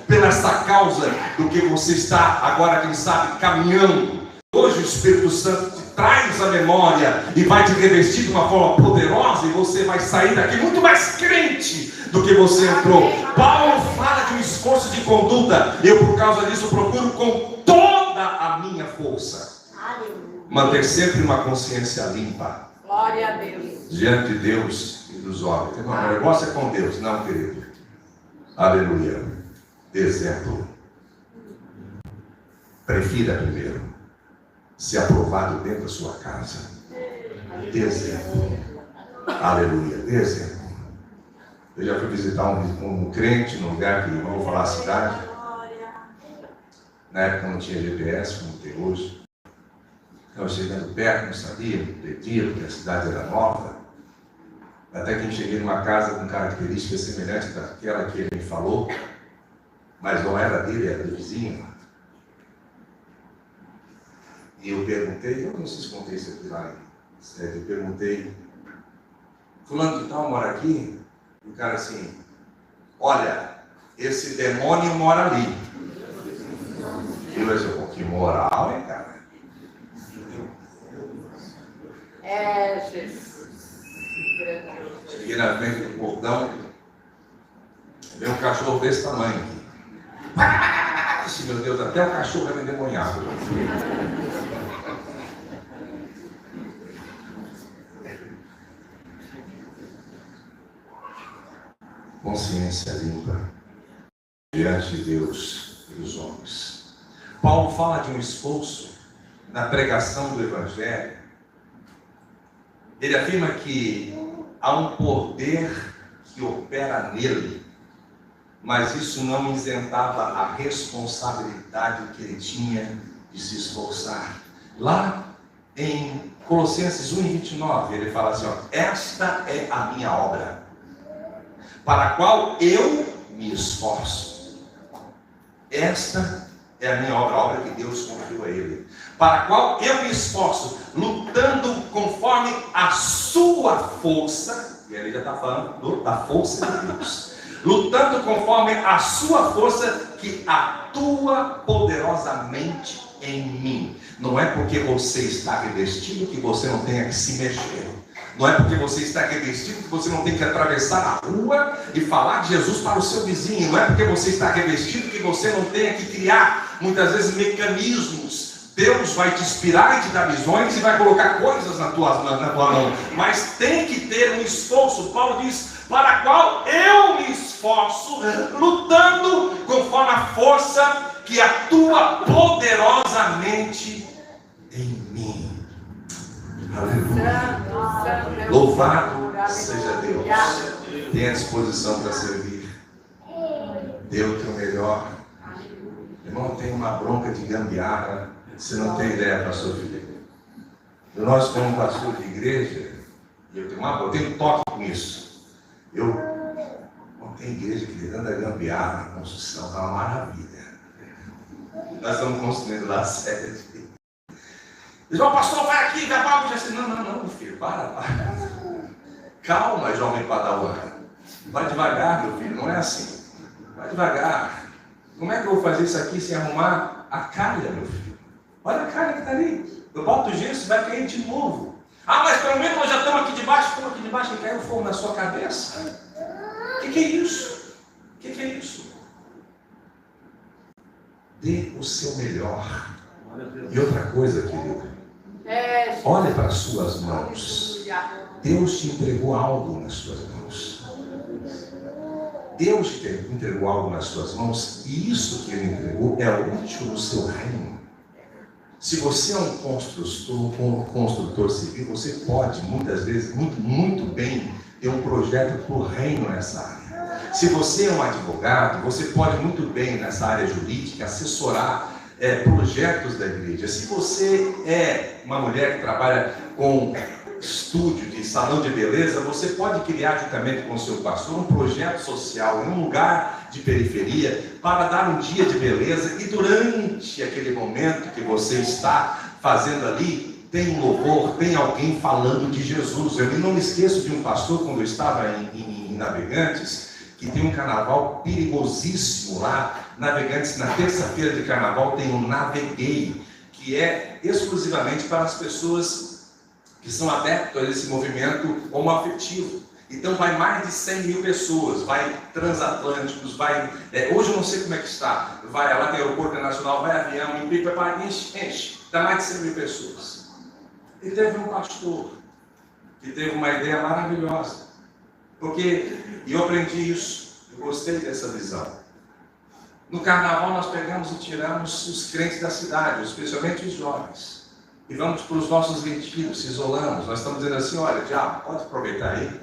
pela esta causa do que você está agora, quem sabe, caminhando. Hoje o Espírito Santo te traz a memória e vai te revestir de uma forma poderosa, e você vai sair daqui muito mais crente do que você entrou. Paulo fala de um esforço de conduta. Eu, por causa disso, procuro com toda a minha força manter sempre uma consciência limpa. Glória a Deus. Diante de Deus e dos homens. Irmão, o negócio é com Deus, não, querido. Aleluia. Exemplo. Prefira primeiro ser aprovado dentro da sua casa. Exemplo. Aleluia. Exemplo. Eu já fui visitar um crente num lugar que não vou falar a cidade. Na época não tinha GPS, como tem hoje. Eu chegando perto, não sabia, perdido, porque a cidade era nova. Até que eu cheguei numa casa com características semelhantes daquela que ele me falou, mas não era dele, era do vizinho. E eu perguntei, eu não sei se contei isso aqui lá, eu perguntei, fulano de tal mora aqui? E o cara assim, olha, esse demônio mora ali. E eu disse, que moral, hein, cara? Jesus. Cheguei na frente do portão, veio um cachorro desse tamanho aqui. Disse, meu Deus, até o cachorro era endemoniado. Consciência limpa diante de Deus e dos homens. Paulo fala de um esforço na pregação do Evangelho. Ele afirma que há um poder que opera nele, mas isso não isentava a responsabilidade que ele tinha de se esforçar. Lá em Colossenses 1:29, ele fala assim, ó, esta é a minha obra, para a qual eu me esforço. Esta é a minha obra, a obra que Deus confiou a ele, para a qual eu me esforço, lutando conforme a sua força. E ele já está falando da força de Deus. Lutando conforme a sua força que atua poderosamente em mim. Não é porque você está revestido que você não tenha que se mexer. Não é porque você está revestido que você não tem que atravessar a rua e falar de Jesus para o seu vizinho. Não é porque você está revestido que você não tenha que criar, muitas vezes, mecanismos. Deus vai te inspirar e te dar visões e vai colocar coisas na tua mão. Mas tem que ter um esforço. Paulo diz, para a qual eu me esforço, lutando conforme a força que atua poderosamente em mim. Aleluia. Santo, santo é Louvado seja Deus. Tenha disposição para servir. Dê o teu melhor. Irmão, tem uma bronca de gambiarra. Você não tem ideia, pastor Felipe. Nós, como pastor de igreja, eu tenho toque com isso. Não tem igreja que anda gambiarra na construção, é uma maravilha. Nós estamos construindo lá a sede. Diz, o pastor vai aqui, vai para o assim. Não, meu filho, para. Calma, jovem padawan. Vai devagar, meu filho, não é assim. Vai devagar. Como é que eu vou fazer isso aqui sem arrumar a calha, meu filho? Olha a calha que está ali. Eu boto o gesso, vai cair de novo. Ah, mas pelo menos nós já estamos aqui debaixo. Como aqui debaixo que caiu fogo na sua cabeça? O que é isso? O que é isso? Dê o seu melhor. E outra coisa, querido. Olhe para as suas mãos. Deus te entregou algo nas suas mãos. Deus te entregou algo nas suas mãos. E isso que Ele entregou é útil no seu reino. Se você é um construtor civil, você pode, muitas vezes, muito bem, ter um projeto para o reino nessa área. Se você é um advogado, você pode muito bem, nessa área jurídica, assessorar projetos da igreja. Se você é uma mulher que trabalha com estúdio de salão de beleza, você pode criar, juntamente com o seu pastor, um projeto social em um lugar de periferia para dar um dia de beleza, e durante aquele momento que você está fazendo ali, tem um louvor, tem alguém falando de Jesus. Eu não me esqueço de um pastor, quando eu estava em Navegantes, que tem um carnaval perigosíssimo lá. Navegantes, na terça-feira de carnaval, tem um Naveguei, que é exclusivamente para as pessoas que são adeptos a esse movimento homoafetivo. Então vai mais de 100 mil pessoas, vai transatlânticos, vai... hoje eu não sei como é que está, vai lá tem aeroporto internacional, vai avião, enche, dá mais de 100 mil pessoas. E teve um pastor que teve uma ideia maravilhosa, porque eu aprendi isso, eu gostei dessa visão. No carnaval nós pegamos e tiramos os crentes da cidade, especialmente os jovens, e vamos para os nossos retiros, se isolamos. Nós estamos dizendo assim, olha, diabo, pode aproveitar aí,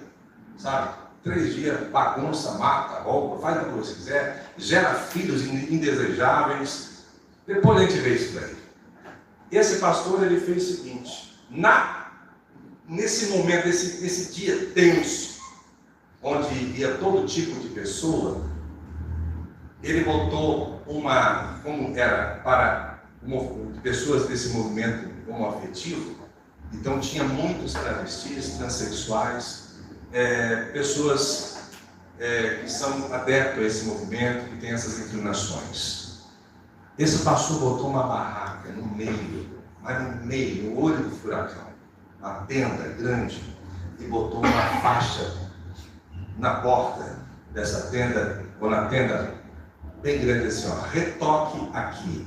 sabe? 3 dias, bagunça, mata, rouba, faz o que você quiser, gera filhos indesejáveis, depois a gente vê isso daí. Esse pastor, ele fez o seguinte, nesse momento, esse dia tenso, onde ia todo tipo de pessoa, ele botou como era para pessoas desse movimento homoafetivo, então tinha muitos travestis, transexuais, pessoas que são adeptos a esse movimento, que tem essas inclinações. Esse pastor botou uma barraca no meio, no olho do furacão, uma tenda grande, e botou uma faixa na porta dessa tenda, ou na tenda bem grande assim, ó, retoque aqui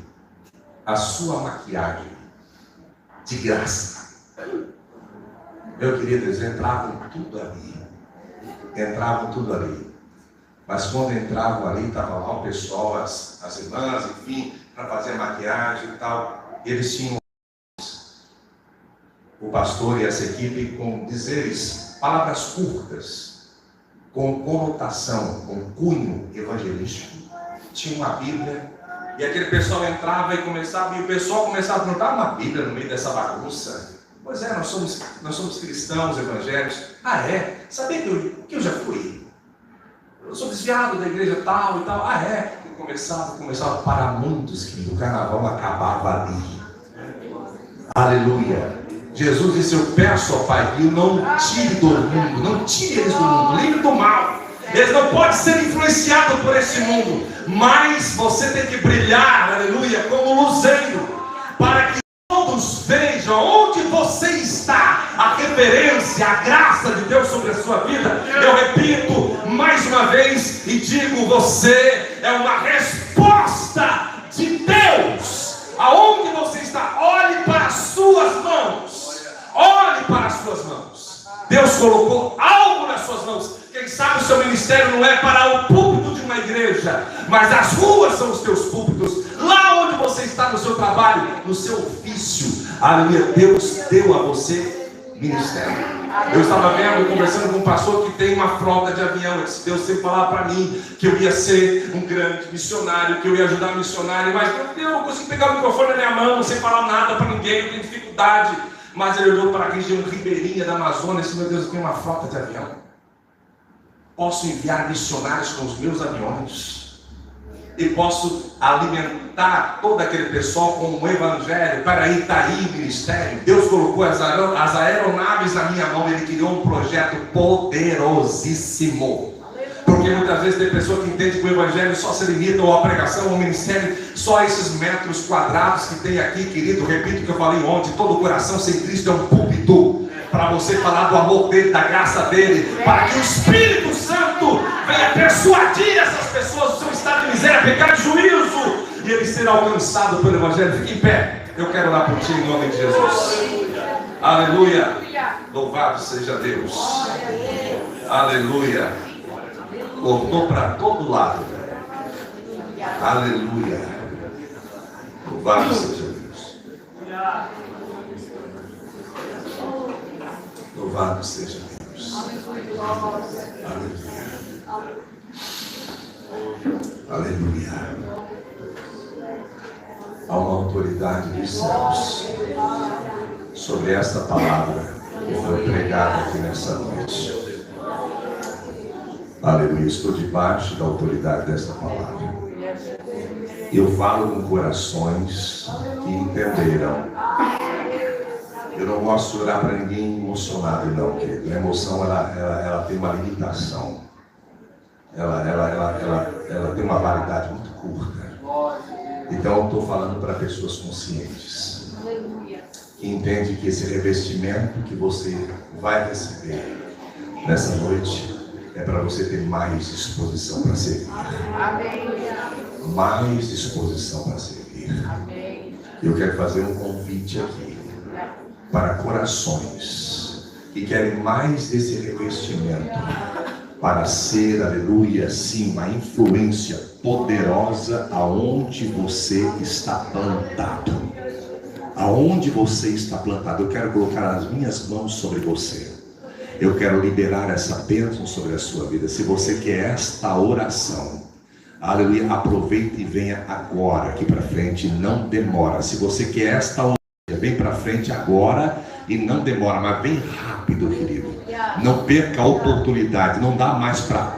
a sua maquiagem de graça. Meu querido, eles entravam tudo ali, mas quando entravam ali, estava lá o pessoal, as irmãs, enfim, para fazer maquiagem e tal, eles tinham o pastor e essa equipe com dizeres, palavras curtas, com conotação, com cunho evangelístico. Tinha uma Bíblia, e aquele pessoal entrava e o pessoal começava a perguntar, uma Bíblia no meio dessa bagunça? Pois é, nós somos cristãos evangélicos. Ah, é? Sabia que eu já fui? Eu sou desviado da igreja tal e tal. Ah, é? E começava para muitos que o carnaval acabava ali. Aleluia. Jesus disse, eu peço ao Pai que não tire do mundo, não tire eles do mundo, livre do mal. Eles não podem ser influenciados por esse mundo, mas você tem que brilhar, aleluia, como luzeiro, para que todos vejam onde você está, a reverência, a graça de Deus sobre a sua vida. Eu repito mais uma vez e digo, você é uma resposta de Deus. Aonde você está, olhe para as suas mãos, olhe para as suas mãos. Deus colocou algo nas suas mãos. Quem sabe o seu ministério não é para o púlpito de uma igreja, mas as ruas são os teus púlpitos. Lá onde você está no seu trabalho, no seu ofício, aleluia, Deus deu a você ministério. Eu estava vendo, conversando com um pastor que tem uma frota de avião. Deus sempre falava para mim que eu ia ser um grande missionário, que eu ia ajudar missionário. Mas eu não consigo pegar o microfone na minha mão, sem falar nada para ninguém, eu tenho dificuldade. Mas ele olhou para a região ribeirinha da Amazônia e disse: meu Deus, eu tenho uma frota de avião. Posso enviar missionários com os meus aviões. E posso alimentar todo aquele pessoal com o evangelho para ir ministério. Deus colocou as aeronaves na minha mão. Ele criou um projeto poderosíssimo. Porque muitas vezes tem pessoa que entende que o evangelho só se limita ou a pregação ou ao ministério, só esses metros quadrados que tem aqui, querido. Repito o que eu falei ontem: todo coração sem Cristo é um púlpito para você falar do amor dele, da graça dele, para que o Espírito Santo venha persuadir essas pessoas do seu estado de miséria, pecado e juízo, e ele será alcançado pelo evangelho. Fique em pé, eu quero orar por ti em nome de Jesus. Aleluia, louvado seja Deus. Aleluia. Cortou para todo lado. Aleluia, louvado seja Deus. Louvado seja Deus. Aleluia. Aleluia. Há uma autoridade dos céus sobre esta palavra que foi pregada aqui nessa noite. Aleluia. Estou debaixo da autoridade desta palavra. Eu falo com corações que entenderão. Eu não gosto de orar para ninguém emocionado, não, querido. A emoção, ela tem uma limitação. Ela tem uma validade muito curta. Então eu estou falando para pessoas conscientes, que entendem que esse revestimento que você vai receber nessa noite é para você ter mais disposição para servir. Mais disposição para servir. Eu quero fazer um convite aqui para corações que querem mais desse revestimento para ser, aleluia, sim, uma influência poderosa aonde você está plantado. Aonde você está plantado, eu quero colocar as minhas mãos sobre você. Eu quero liberar essa bênção sobre a sua vida. Se você quer esta oração, aleluia, aproveita e venha agora aqui para frente, não demora. Se você quer esta oração, vem para frente agora e não demora, mas vem rápido, querido. Não perca a oportunidade, não dá mais para.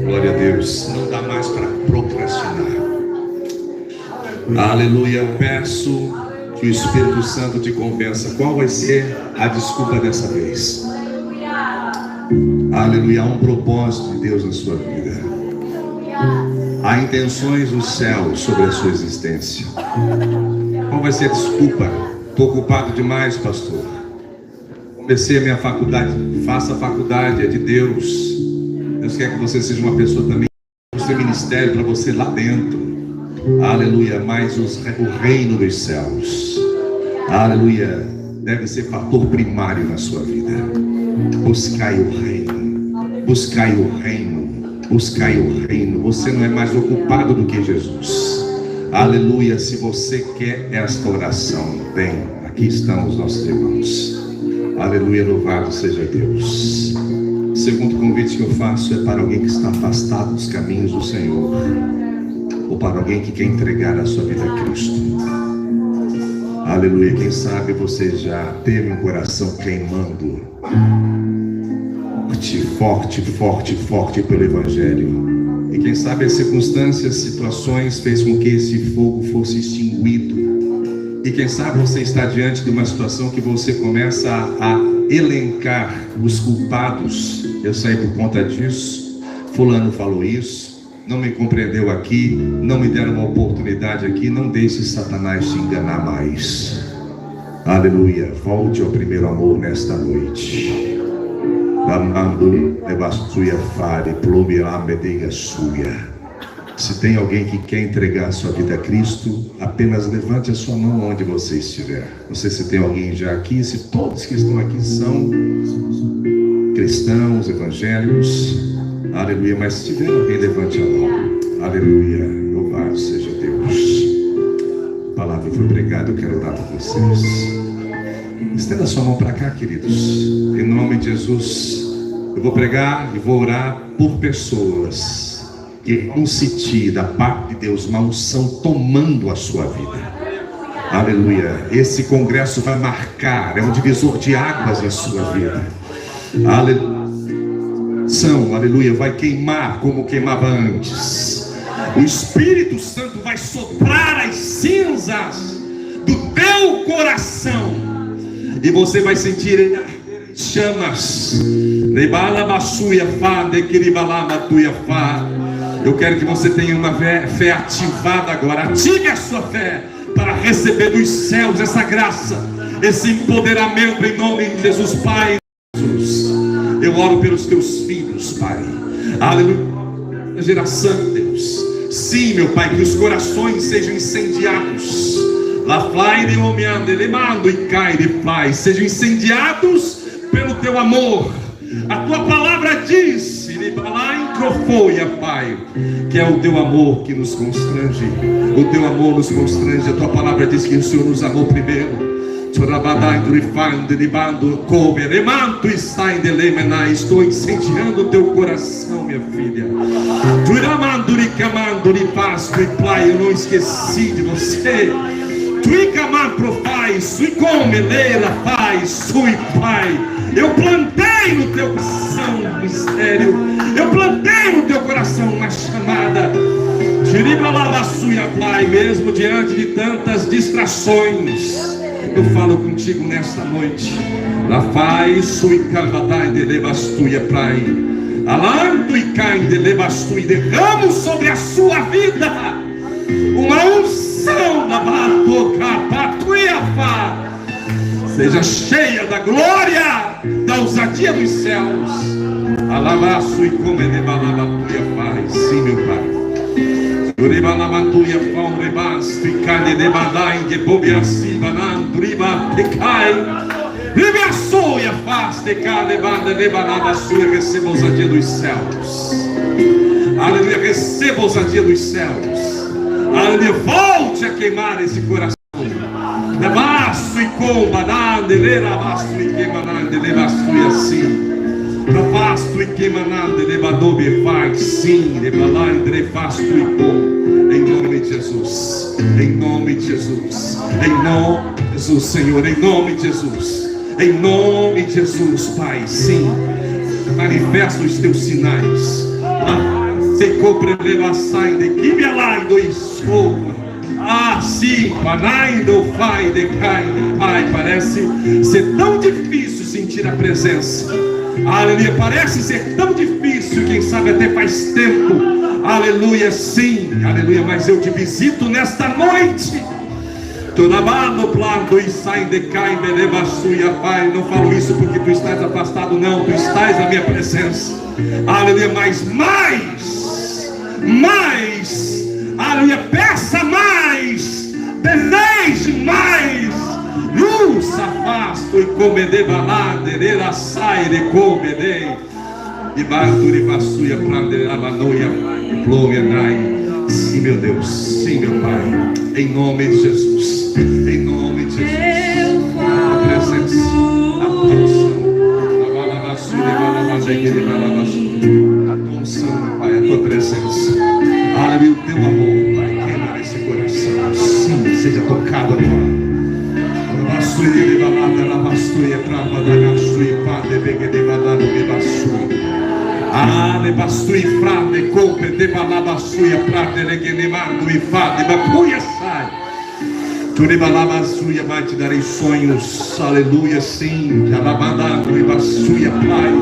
Glória a Deus, não dá mais para procrastinar. Aleluia, eu peço que o Espírito Santo te convença qual vai ser a desculpa dessa vez. Aleluia, há um propósito de Deus na sua vida. Há intenções do céu sobre a sua existência. Qual vai ser a desculpa? Estou ocupado demais, pastor. Comecei a minha faculdade. Faça a faculdade, é de Deus. Deus quer que você seja uma pessoa também, o seu ministério para você lá dentro. Aleluia, mas o reino dos céus, aleluia, deve ser fator primário na sua vida. Buscai o reino, buscai o reino, buscai o reino. Você não é mais ocupado do que Jesus. Aleluia, se você quer esta oração, bem, aqui estão os nossos irmãos. Aleluia, louvado seja Deus. O segundo convite que eu faço é para alguém que está afastado dos caminhos do Senhor, ou para alguém que quer entregar a sua vida a Cristo. Aleluia, quem sabe você já teve um coração queimando forte pelo Evangelho. E quem sabe as circunstâncias, situações fez com que esse fogo fosse extinguido. E quem sabe você está diante de uma situação que você começa a elencar os culpados. Eu saí por conta disso, fulano falou isso, não me compreendeu aqui, não me deram uma oportunidade aqui. Não deixe Satanás te enganar mais. Aleluia, volte ao primeiro amor nesta noite. Se tem alguém que quer entregar a sua vida a Cristo, apenas levante a sua mão onde você estiver. Não sei se tem alguém já aqui, se todos que estão aqui são cristãos, evangélicos. Aleluia. Mas se tiver alguém, levante a mão. Aleluia. Louvado seja Deus. A palavra foi pregada, eu quero orar por vocês. Estenda sua mão para cá, queridos. Em nome de Jesus, eu vou pregar e vou orar por pessoas que vão sentir da parte de Deus uma unção tomando a sua vida. Aleluia. Esse congresso vai marcar, é um divisor de águas na sua vida. Aleluia. Aleluia, vai queimar como queimava antes. O Espírito Santo vai soprar as cinzas do teu coração e você vai sentir chamas. Eu quero que você tenha uma fé ativada agora. Ative a sua fé para receber dos céus essa graça, esse empoderamento em nome de Jesus. Pai, Jesus, eu oro pelos teus filhos, Pai. Aleluia. Geração, Deus. Sim, meu Pai, que os corações sejam incendiados. La fly de homeande, le mando e cai de Pai, sejam incendiados pelo teu amor. A tua palavra diz, Pai, que é o teu amor que nos constrange. O teu amor nos constrange. A tua palavra diz que o Senhor nos amou primeiro. Estou incendiando o teu coração, minha filha. Eu não esqueci de você. Eu plantei no teu coração um mistério. Eu plantei no teu coração uma chamada. Mesmo diante de tantas distrações, eu falo contigo nesta noite. La faz sui calvatai de levastuia pai. Alanto e cai de levastui. Derramo sobre a sua vida uma unção da batoca patuia. Seja cheia da glória, da ousadia dos céus. Alavaço e come de balabatuia pai. Sim, meu Pai. Uribalabatuia pão rebasto e carne de badai de bobiaci banando riba de cai. Ribaçoia faz de carne banda de banada sua. Receba a ousadia dos céus. Aleluia, receba a ousadia dos céus. Aleluia, volte a queimar esse coração. Levaço e comba, nande, lerabaço e queimanande, levaço e assim. Levaço e queimanande, levadobe, vai, sim, levalande, levaço e com. Em nome de Jesus, em nome de Jesus, em nome de Jesus, Senhor, em nome de Jesus, em nome de Jesus, Pai, sim. Manifesta os teus sinais. Se compre, leva, sai, de que me alaindo e escova. Ah, sim, Pai, parece ser tão difícil sentir a presença. Aleluia, parece ser tão difícil, quem sabe até faz tempo. Aleluia, sim, aleluia, mas eu te visito nesta noite. Tonabano plano e sai de cai, me leva suia, Pai. Não falo isso porque tu estás afastado, não, tu estás na minha presença. Aleluia, mas mais, aleluia, peça mais, deseje mais. Luz afasto e comede baladeira sai de comede e baturi vassuia prandeira manoia glória nai. Sim, meu Deus, sim, meu Pai, em nome de Jesus, em nome de Jesus, a presença, a tua unção, Pai, a tua presença, aleluia, o teu amor, Pai, queima nesse coração, sim, seja tocado agora. Ale bastui frade compre de balaba suia prate legenemando e fade bacuia sai. Tu de balaba suia vai te darei sonhos, aleluia, sim. Alabando e basuia pai.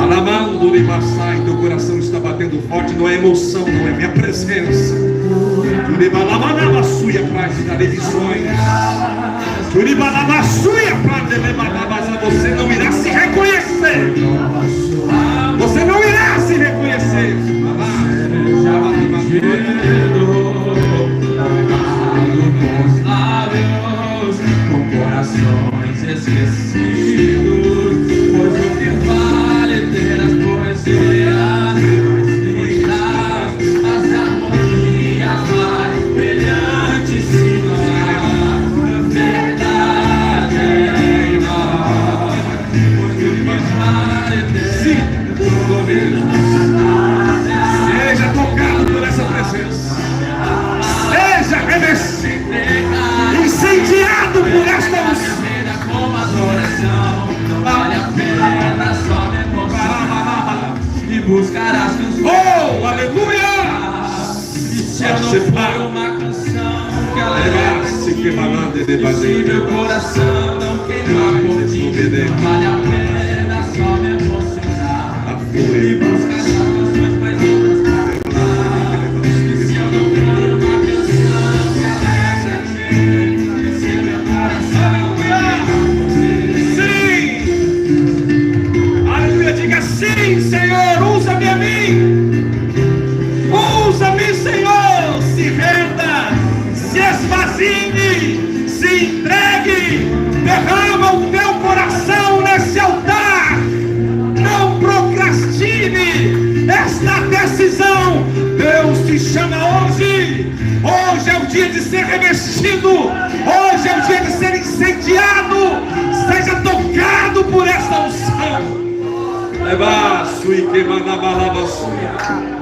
Alamando de basai, teu coração está batendo forte, não é emoção, não é minha presença. Tu de balaba suia prate te darei visões. Tu de balaba suia prate levantar, você não irá se reconhecer. Você não irá se reconhecer. Com corações esquecidos, pois o que vale ter as poesias você foi fala. uma canção que Leva-se que balando de se baseira. meu coração não queimar por ti, vale a pena só me emocionar e buscar as canções mais lindas pra cantar. E se eu não for uma canção que alegra a ti, se meu coração Sim! Aleluia, diga sim, Senhor, usa-me a mim. Usa-me, Senhor, se renda, se esvazie, se entregue, derrama o teu coração nesse altar. Não procrastine esta decisão. Deus te chama hoje. Hoje é o dia de ser revestido. Hoje é o dia de ser incendiado. Seja tocado por esta unção. Leva a sua e queima na balava sua.